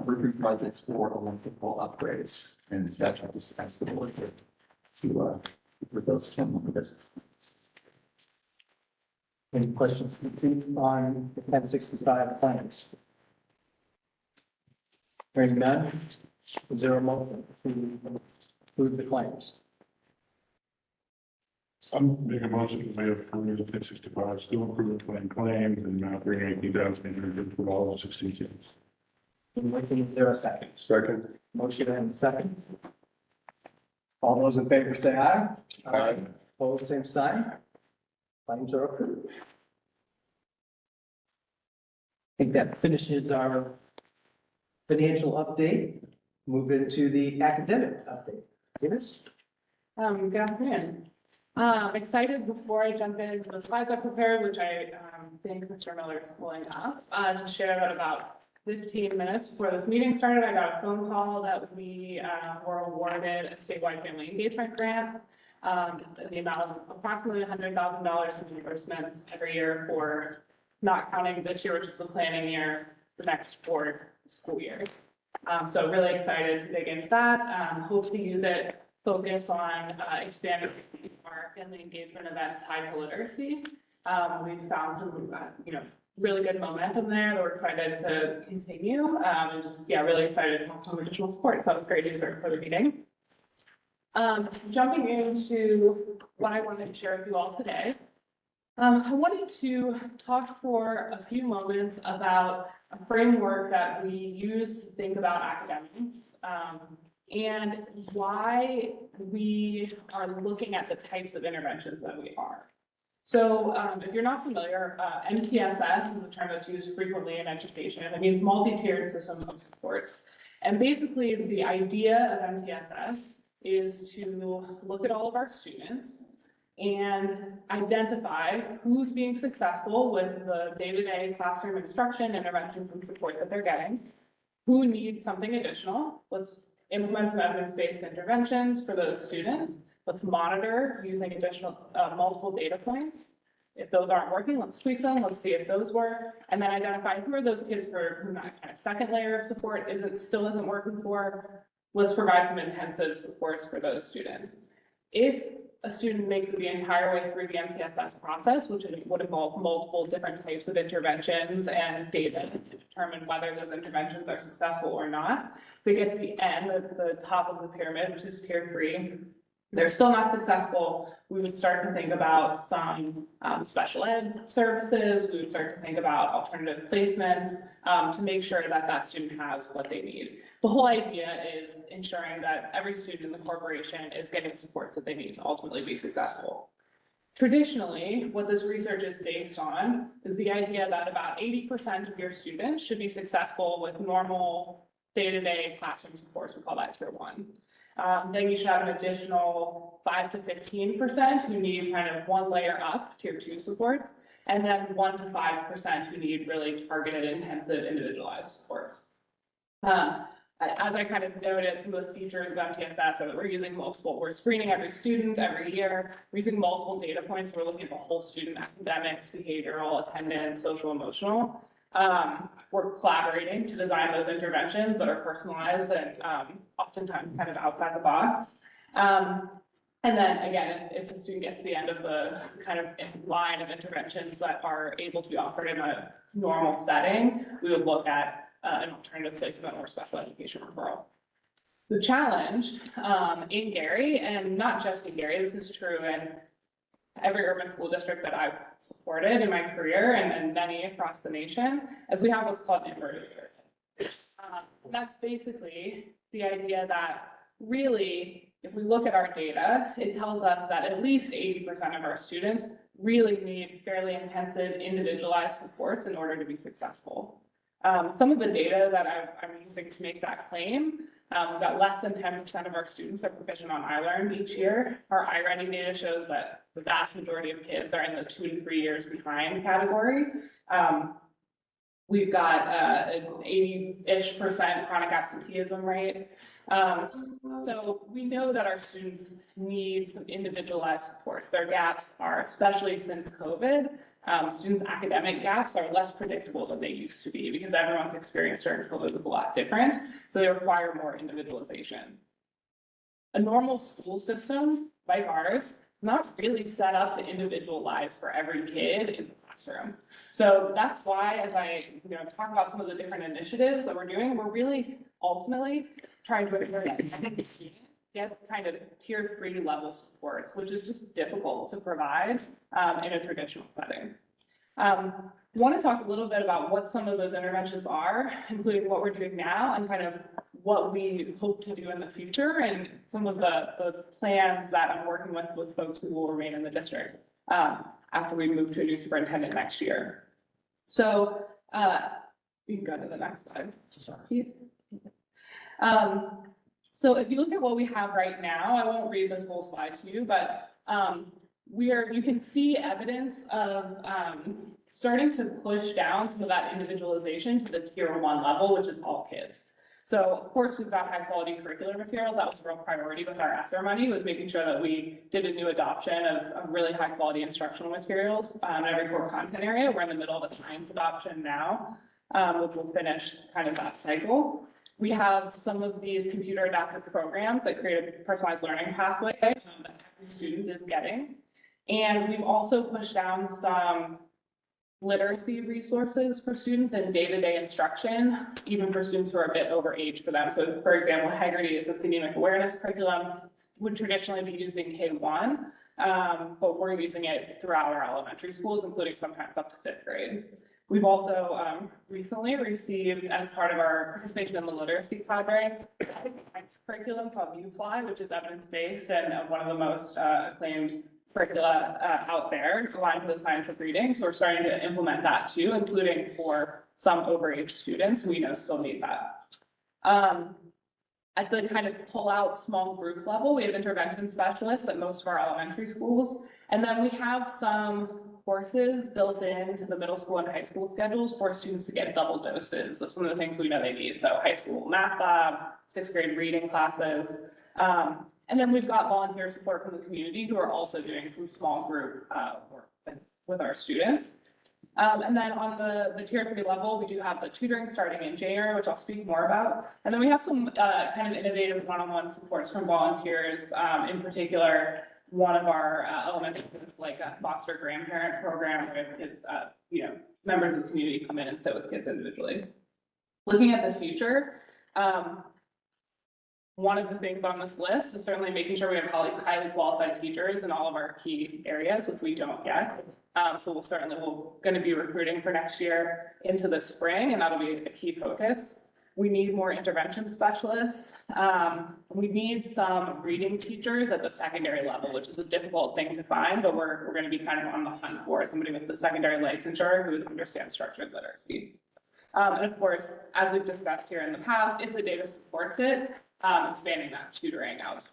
Speaker 7: roofing projects or electrical upgrades. And it's actually just asked the board to for those 10 numbers.
Speaker 1: Any questions for Pete on the 1065 claims? Hearing none, is there a motion to approve the claims?
Speaker 6: I'm making a motion that we approve the 1065 school improvement plan claims and amount $318,854.16.
Speaker 1: Is there a second?
Speaker 6: Second.
Speaker 1: Motion and second. All those in favor say aye.
Speaker 7: Aye.
Speaker 1: Opposed, same sign. Claims are approved. I think that finishes our financial update. Move into the academic update. Davis?
Speaker 11: Good afternoon. Excited before I jump into the slides I prepared, which I think Mr. Miller is pulling up, to share that about 15 minutes before this meeting started, I got a phone call that we were awarded a statewide family engagement grant in the amount of approximately $100,000 in reimbursements every year for, not counting this year, which is the planning year, the next 4 school years. So really excited to dig into that. Hope to use it, focus on expanding our family engagement events tied to literacy. We've found some, really good momentum there that we're excited to continue. And just, really excited to have some additional support. So it's great to hear for the meeting. Jumping into what I wanted to share with you all today. I wanted to talk for a few moments about a framework that we use to think about academics, and why we are looking at the types of interventions that we are. So if you're not familiar, MTSS is a term that's used frequently in education. It means multi-tiered system of supports. And basically the idea of MTSS is to look at all of our students and identify who's being successful with the day-to-day classroom instruction, interventions, and support that they're getting, who needs something additional. Let's implement some evidence-based interventions for those students. Let's monitor using additional multiple data points. If those aren't working, let's tweak them. Let's see if those work. And then identify who are those kids for whom that kind of second layer of support still isn't working for. Let's provide some intensive supports for those students. If a student makes it the entire way through the MTSS process, which would involve multiple different types of interventions and data to determine whether those interventions are successful or not. If they get to the end, at the top of the pyramid, which is tier 3, they're still not successful, we would start to think about some special ed services. We would start to think about alternative placements to make sure that that student has what they need. The whole idea is ensuring that every student in the corporation is getting the supports that they need to ultimately be successful. Traditionally, what this research is based on is the idea that about 80% of your students should be successful with normal day-to-day classroom supports. We call that tier 1. Then you should have an additional 5 to 15% who need kind of one layer up, tier 2 supports, and then 1 to 5% who need really targeted, intensive, individualized supports. As I kind of noted, some of the features of MTSS are that we're screening every student every year. We're using multiple data points. We're looking at the whole student: academics, behavioral, attendance, social, emotional. We're collaborating to design those interventions that are personalized and oftentimes kind of outside the box. And then again, if the student gets to the end of the kind of line of interventions that are able to be offered in a normal setting, we would look at an alternative placement or special education referral. The challenge in Gary, and not just in Gary, this is true in every urban school district that I've supported in my career and many across the nation, is we have what's called an inverted pyramid. That's basically the idea that really, if we look at our data, it tells us that at least 80% of our students really need fairly intensive individualized supports in order to be successful. Some of the data that I'm using to make that claim, that less than 10% of our students are proficient on iLearn each year. Our iReady data shows that the vast majority of kids are in the 2 to 3 years behind category. We've got an 80-ish% chronic absenteeism rate. So we know that our students need some individualized supports. Their gaps are, especially since COVID, students' academic gaps are less predictable than they used to be because everyone's experience during COVID was a lot different. So they require more individualization. A normal school system like ours is not really set up to individualize for every kid in the classroom. So that's why, as I talk about some of the different initiatives that we're doing, we're really ultimately trying to ensure that every student gets kind of tier 3 level supports, which is just difficult to provide in a traditional setting. I want to talk a little bit about what some of those interventions are, including what we're doing now and kind of what we hope to do in the future and some of the plans that I'm working with folks who will remain in the district after we move to a new superintendent next year. So you can go to the next slide. Sorry. So if you look at what we have right now, I won't read this whole slide to you, but you can see evidence of starting to push down some of that individualization to the tier 1 level, which is all kids. So of course, we've got high quality curricular materials. That was a real priority with our ESSER money, was making sure that we did a new adoption of really high quality instructional materials in every core content area. We're in the middle of a science adoption now, which will finish kind of that cycle. We have some of these computer adaptive programs that create a personalized learning pathway that every student is getting. And we've also pushed down some literacy resources for students and day-to-day instruction, even for students who are a bit over age for them. So for example, Haggerty is a phonemic awareness curriculum, would traditionally be used in K-1, but we're using it throughout our elementary schools, including sometimes up to 5th grade. We've also recently received, as part of our participation in the literacy cadre, a curriculum called UFly, which is evidence-based and one of the most acclaimed curricula out there, aligned to the science of reading. So we're starting to implement that too, including for some overage students we know still need that. At the kind of pull out small group level, we have intervention specialists at most of our elementary schools. And then we have some courses built into the middle school and high school schedules for students to get double doses of some of the things we know they need. So high school math lab, 6th grade reading classes. And then we've got volunteer support from the community who are also doing some small group work with our students. And then on the tier 3 level, we do have the tutoring starting in January, which I'll speak more about. And then we have some kind of innovative one-on-one supports from volunteers. In particular, one of our elementary is like a foster grandparent program where kids, members of the community come in and sit with kids individually. Looking at the future, one of the things on this list is certainly making sure we have highly qualified teachers in all of our key areas, which we don't yet. So we're going to be recruiting for next year into the spring, and that'll be a key focus. We need more intervention specialists. We need some reading teachers at the secondary level, which is a difficult thing to find, but we're going to be kind of on the hunt for somebody with the secondary licensure who understands structured literacy. And of course, as we've discussed here in the past, if the data supports it, expanding that tutoring out,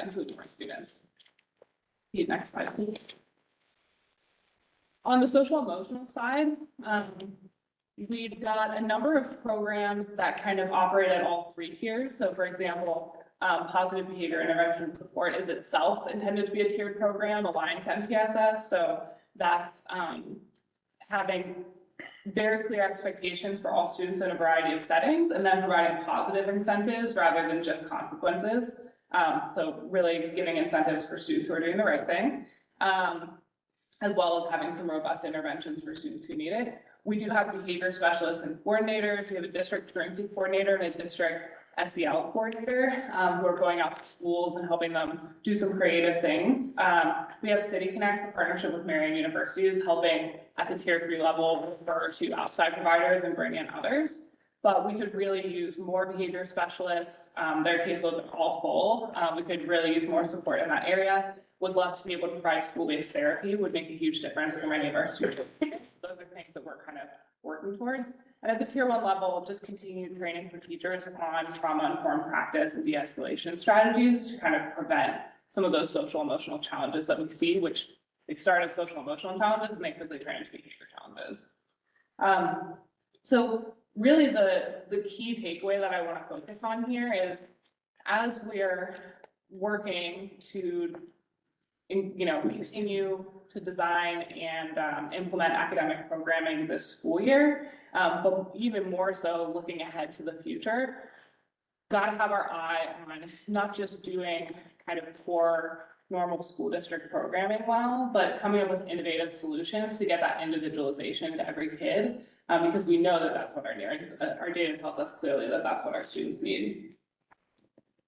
Speaker 11: including more students. Next slide, please. On the social emotional side, we've got a number of programs that kind of operate at all three tiers. So for example, positive behavior intervention support is itself intended to be a tiered program aligned to MTSS. So that's having very clear expectations for all students in a variety of settings, and then providing positive incentives rather than just consequences. So really giving incentives for students who are doing the right thing, as well as having some robust interventions for students who need it. We do have behavior specialists and coordinators. We have a district truancy coordinator and a district SEL coordinator who are going out to schools and helping them do some creative things. We have City Connects, a partnership with Marian University, is helping at the tier 3 level refer to outside providers and bring in others. But we could really use more behavior specialists. Their caseloads are all full. We could really use more support in that area. Would love to be able to provide school-based therapy, would make a huge difference for many of our students. Those are things that we're kind of working towards. And at the tier 1 level, just continued training for teachers on trauma-informed practice and de-escalation strategies to kind of prevent some of those social emotional challenges that we see, which they start as social emotional challenges and they quickly turn into behavior challenges. So really the key takeaway that I want to focus on here is as we're working to continue to design and implement academic programming this school year, but even more so looking ahead to the future, got to have our eye on not just doing kind of core normal school district programming well, but coming up with innovative solutions to get that individualization to every kid, because we know that that's what our data tells us clearly that that's what our students need.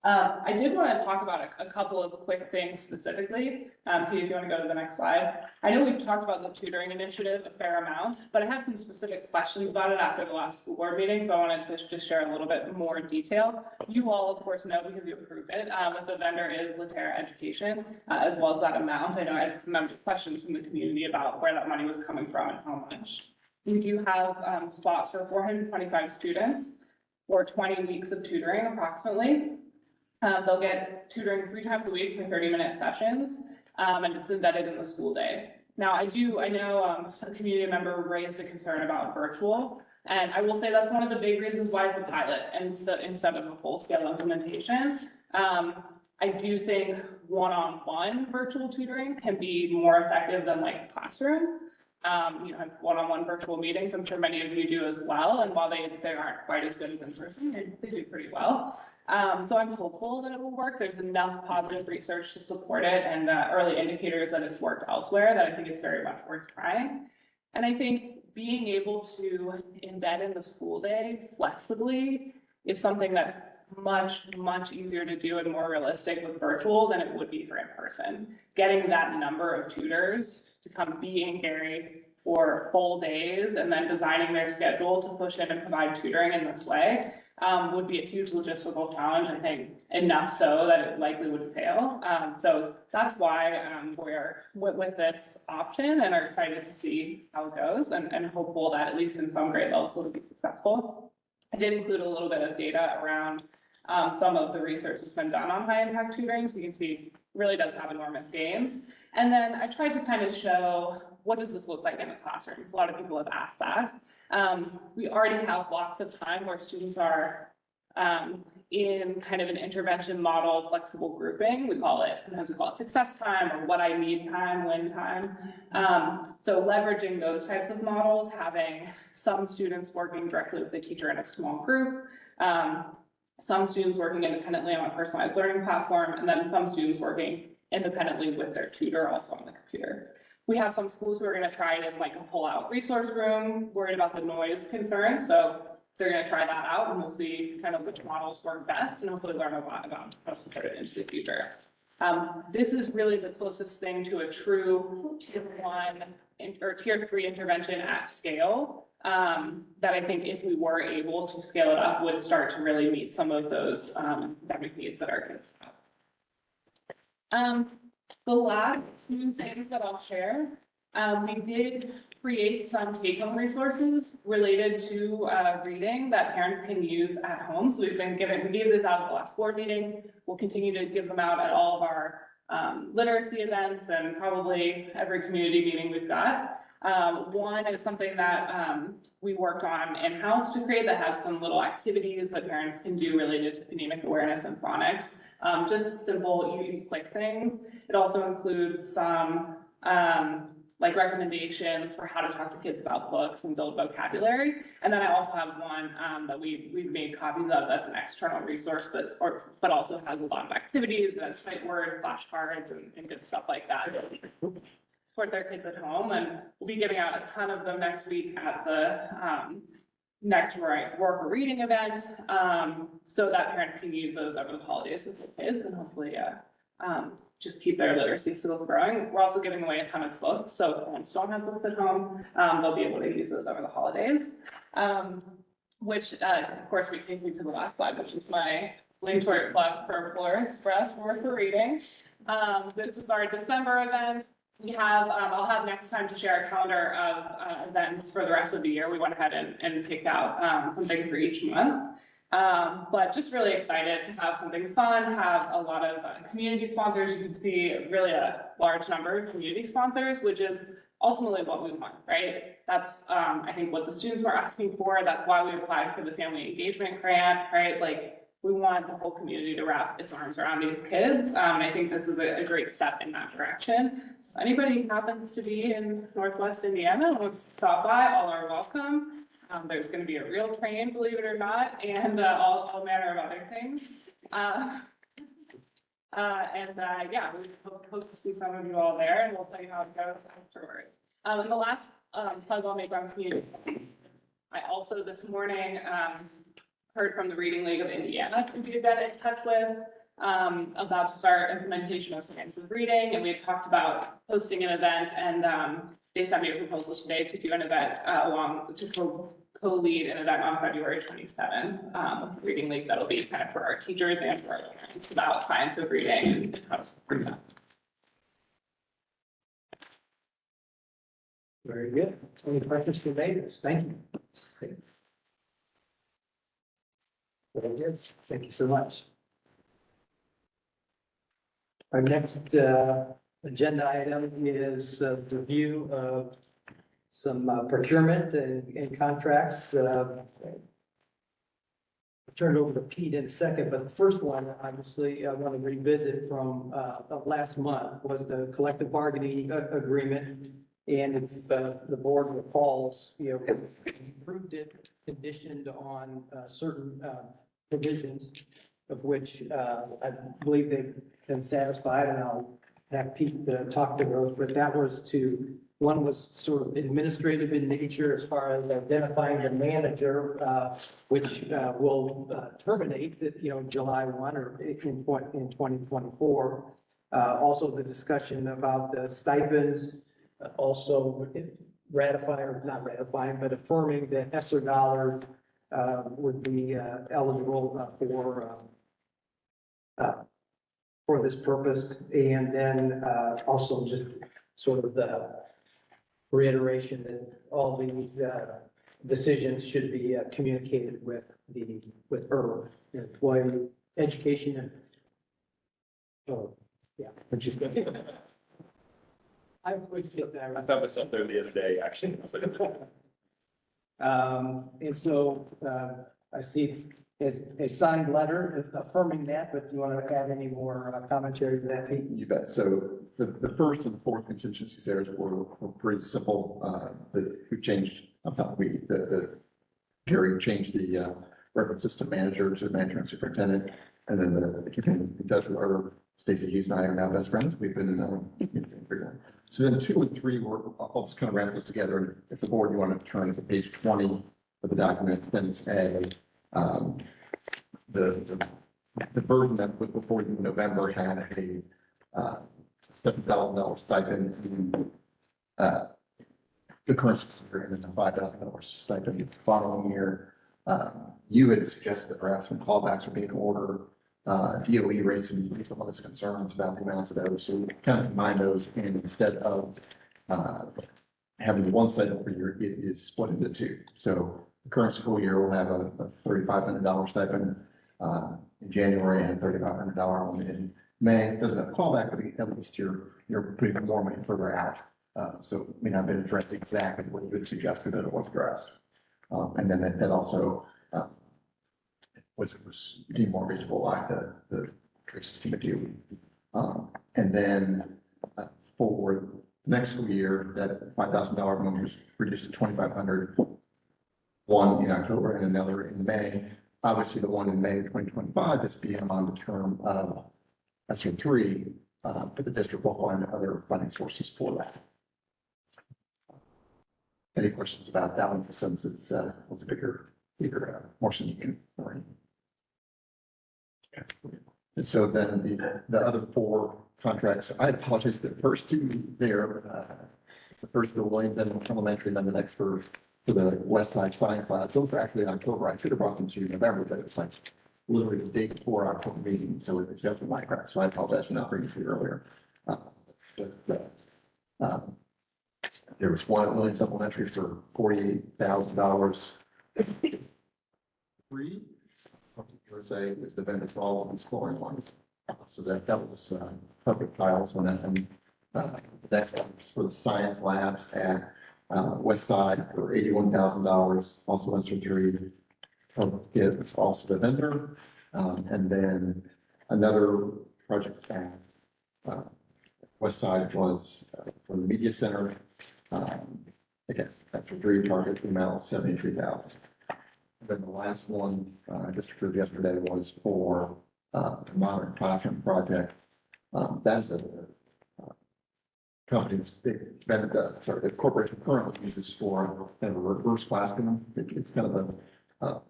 Speaker 11: I did want to talk about a couple of quick things specifically. Pete, if you want to go to the next slide. I know we've talked about the tutoring initiative a fair amount, but I had some specific questions about it after the last school board meeting, so I wanted to just share a little bit more detail. You all, of course, know because you approved it, that the vendor is Latera Education, as well as that amount. I know I had some questions from the community about where that money was coming from and how much. We do have spots for 425 students for 20 weeks of tutoring approximately. They'll get tutoring 3 times a week for 30-minute sessions, and it's embedded in the school day. Now, I know a community member raised a concern about virtual, and I will say that's one of the big reasons why it's a pilot instead of a full-scale implementation. I do think one-on-one virtual tutoring can be more effective than like classroom. Have one-on-one virtual meetings. I'm sure many of you do as well, and while they aren't quite as good as in person, they do pretty well. So I'm hopeful that it will work. There's enough positive research to support it and early indicators that it's worked elsewhere that I think it's very much worth trying. And I think being able to embed in the school day flexibly is something that's much, much easier to do and more realistic with virtual than it would be for in person. Getting that number of tutors to come be in Gary for full days and then designing their schedule to push in and provide tutoring in this way would be a huge logistical challenge, I think, enough so that it likely would fail. So that's why we're with this option and are excited to see how it goes and hopeful that at least in some grade levels it'll be successful. I did include a little bit of data around some of the research that's been done on high impact tutoring, so you can see it really does have enormous gains. And then I tried to kind of show what does this look like in the classrooms. A lot of people have asked that. We already have blocks of time where students are in kind of an intervention model, flexible grouping. Sometimes we call it success time or what I need time, win time. So leveraging those types of models, having some students working directly with the teacher in a small group, some students working independently on a personalized learning platform, and then some students working independently with their tutor also on the computer. We have some schools who are going to try it in like a pull-out resource room, worried about the noise concerns. So they're gonna try that out and we'll see kind of which models work best and hopefully learn a lot about how to put it into the future. This is really the closest thing to a true tier 1 or tier 3 intervention at scale. That I think if we were able to scale it up would start to really meet some of those academic needs that our kids have. The last two things that I'll share, we did create some take-home resources related to reading that parents can use at home. So we gave this out at the last board meeting. We'll continue to give them out at all of our literacy events and probably every community meeting we've got. One is something that we worked on in-house to create that has some little activities that parents can do related to phonemic awareness and phonics. Just simple, easy, quick things. It also includes some like recommendations for how to talk to kids about books and build vocabulary. And then I also have one that we've made copies of that's an external resource, but also has a lot of activities, it has sight word, flashcards, and good stuff like that. Support their kids at home, and we'll be giving out a ton of them next week at the next work or reading event, so that parents can use those over the holidays with their kids and hopefully just keep their literacy skills growing. We're also giving away a ton of books, so if parents don't have books at home, they'll be able to use those over the holidays. Which, of course, we take you to the last slide, which is my link to our plug for Flora Express for reading. This is our December event. We have, I'll have next time to share a calendar of events for the rest of the year. We went ahead and picked out something for each month. But just really excited to have something fun, have a lot of community sponsors. You can see really a large number of community sponsors, which is ultimately what we want, right? That's, I think, what the students were asking for. That's why we applied for the family engagement grant, right? Like, we want the whole community to wrap its arms around these kids. And I think this is a great step in that direction. So if anybody happens to be in Northwest Indiana and wants to stop by, all are welcome. There's going to be a real train, believe it or not, and all manner of other things. Yeah, we hope to see some of you all there, and we'll tell you how it goes afterwards. And the last plug I'll make on community. I also this morning heard from the Reading League of Indiana, who we've been in touch with, about to start implementation of science of reading, and we had talked about hosting an event, and they sent me a proposal today to do an event to co-lead an event on February 27th with the Reading League that'll be kind of for our teachers and for our parents about science of reading and how to support that.
Speaker 1: Very good. Any questions for Mavis? Thank you. Very good. Thank you so much. Our next agenda item is a review of some procurement and contracts. I'll turn it over to Pete in a second, but the first one, obviously, I want to revisit from last month was the collective bargaining agreement. And if the board recalls, we approved it conditioned on certain provisions of which I believe they've been satisfied, and I'll have Pete talk to those, but that was one was sort of administrative in nature as far as identifying the manager, which will terminate, July 1 or in 2024. Also the discussion about the stipends, also not ratifying, but affirming that ESSER dollars would be eligible for this purpose. And then also just sort of the reiteration that all these decisions should be communicated with ERB, employee education and I always get that
Speaker 3: I
Speaker 1: right.
Speaker 3: found myself there the other day, actually.
Speaker 1: And so I see it's a signed letter affirming that, but do you want to add any more commentary to that, Pete?
Speaker 7: You bet. So the first and the fourth contingencies there were pretty simple. We changed, Gary changed the references to manager and superintendent. And then the continuing industrial order, Stacy Hughes and I are now best friends. We've been, so then 2 and 3 I'll just kind of wrap this together. And if the board, you want to turn to page 20 of the document, Appendix A. Um, the version that was before you in November had a $7,000 stipend in the current school year and then a $5,000 stipend the following year. You had suggested that perhaps some callbacks would be in order. DOE raised some honest concerns about the amounts of those, so we kind of combine those, and instead of having one stipend per year, it is split into two. So the current school year will have a $3,500 stipend in January and a $3,500 one in May. It doesn't have callback, but at least you're putting more money further out. So it may not have been addressed exactly what you had suggested, but it was addressed. And then that also was deemed more reasonable by the Tracy's team at DOE. And then for next school year, that $5,000 one was reduced to $2,500, one in October and another in May. Obviously, the one in May of 2025 is beyond the term of ESSER 3, but the district will find other funding sources for that. Any questions about that one, since it's a bigger more significant. And so then the other four contracts, I apologize, the first two there, the first for Williamson Elementary, and then the next for the West Side Science Labs. Those were actually in October. I should have brought them to you in November, but it was like literally the day before our October meeting, so it was just my crack. So I apologize for not bringing it to you earlier. There was one at Williams Elementary for $48,000. Three, USA was the vendor for all of these flooring ones. So that was public tiles one, and the next one was for the science labs at West Side for $81,000, also ESSER 3. It was also the vendor, and then another project at West Side was for the media center. Again, ESSER 3 target amount is $73,000. Then the last one, just approved yesterday, was for the modern classroom project. That's a company's big benefit, sorry, the corporation currently uses for kind of a reverse classroom. It's kind of a,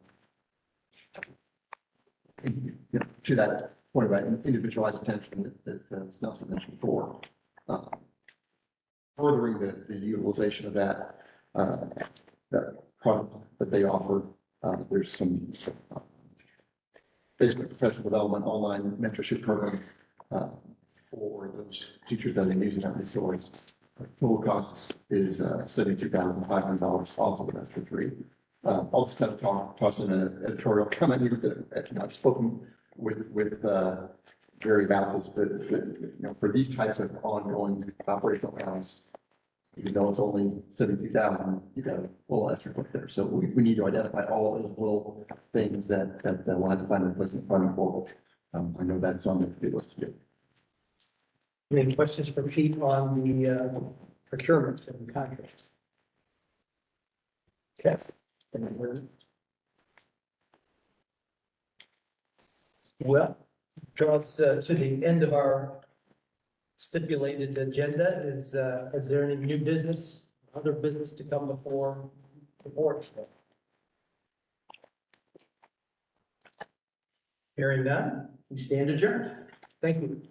Speaker 7: to that point about individualized attention that Nelson mentioned before. Furthering the utilization of that product that they offer. There's some basically professional development online mentorship program for those teachers that are using that resource. Total cost is $72,500 off of ESSER 3. I'll just kind of toss in an editorial comment here that I've spoken with Gary about this, but for these types of ongoing operational costs, even though it's only $72,000, you got a little extra put there. So we need to identify all those little things that we'll have to find a replacement funding for. I know that's on the to-do list to do.
Speaker 1: Any questions for Pete on the procurement and contracts? Okay. Well, draws to the end of our stipulated agenda. Is there any new business, other business to come before the board? Hearing none, we stand adjourned. Thank you.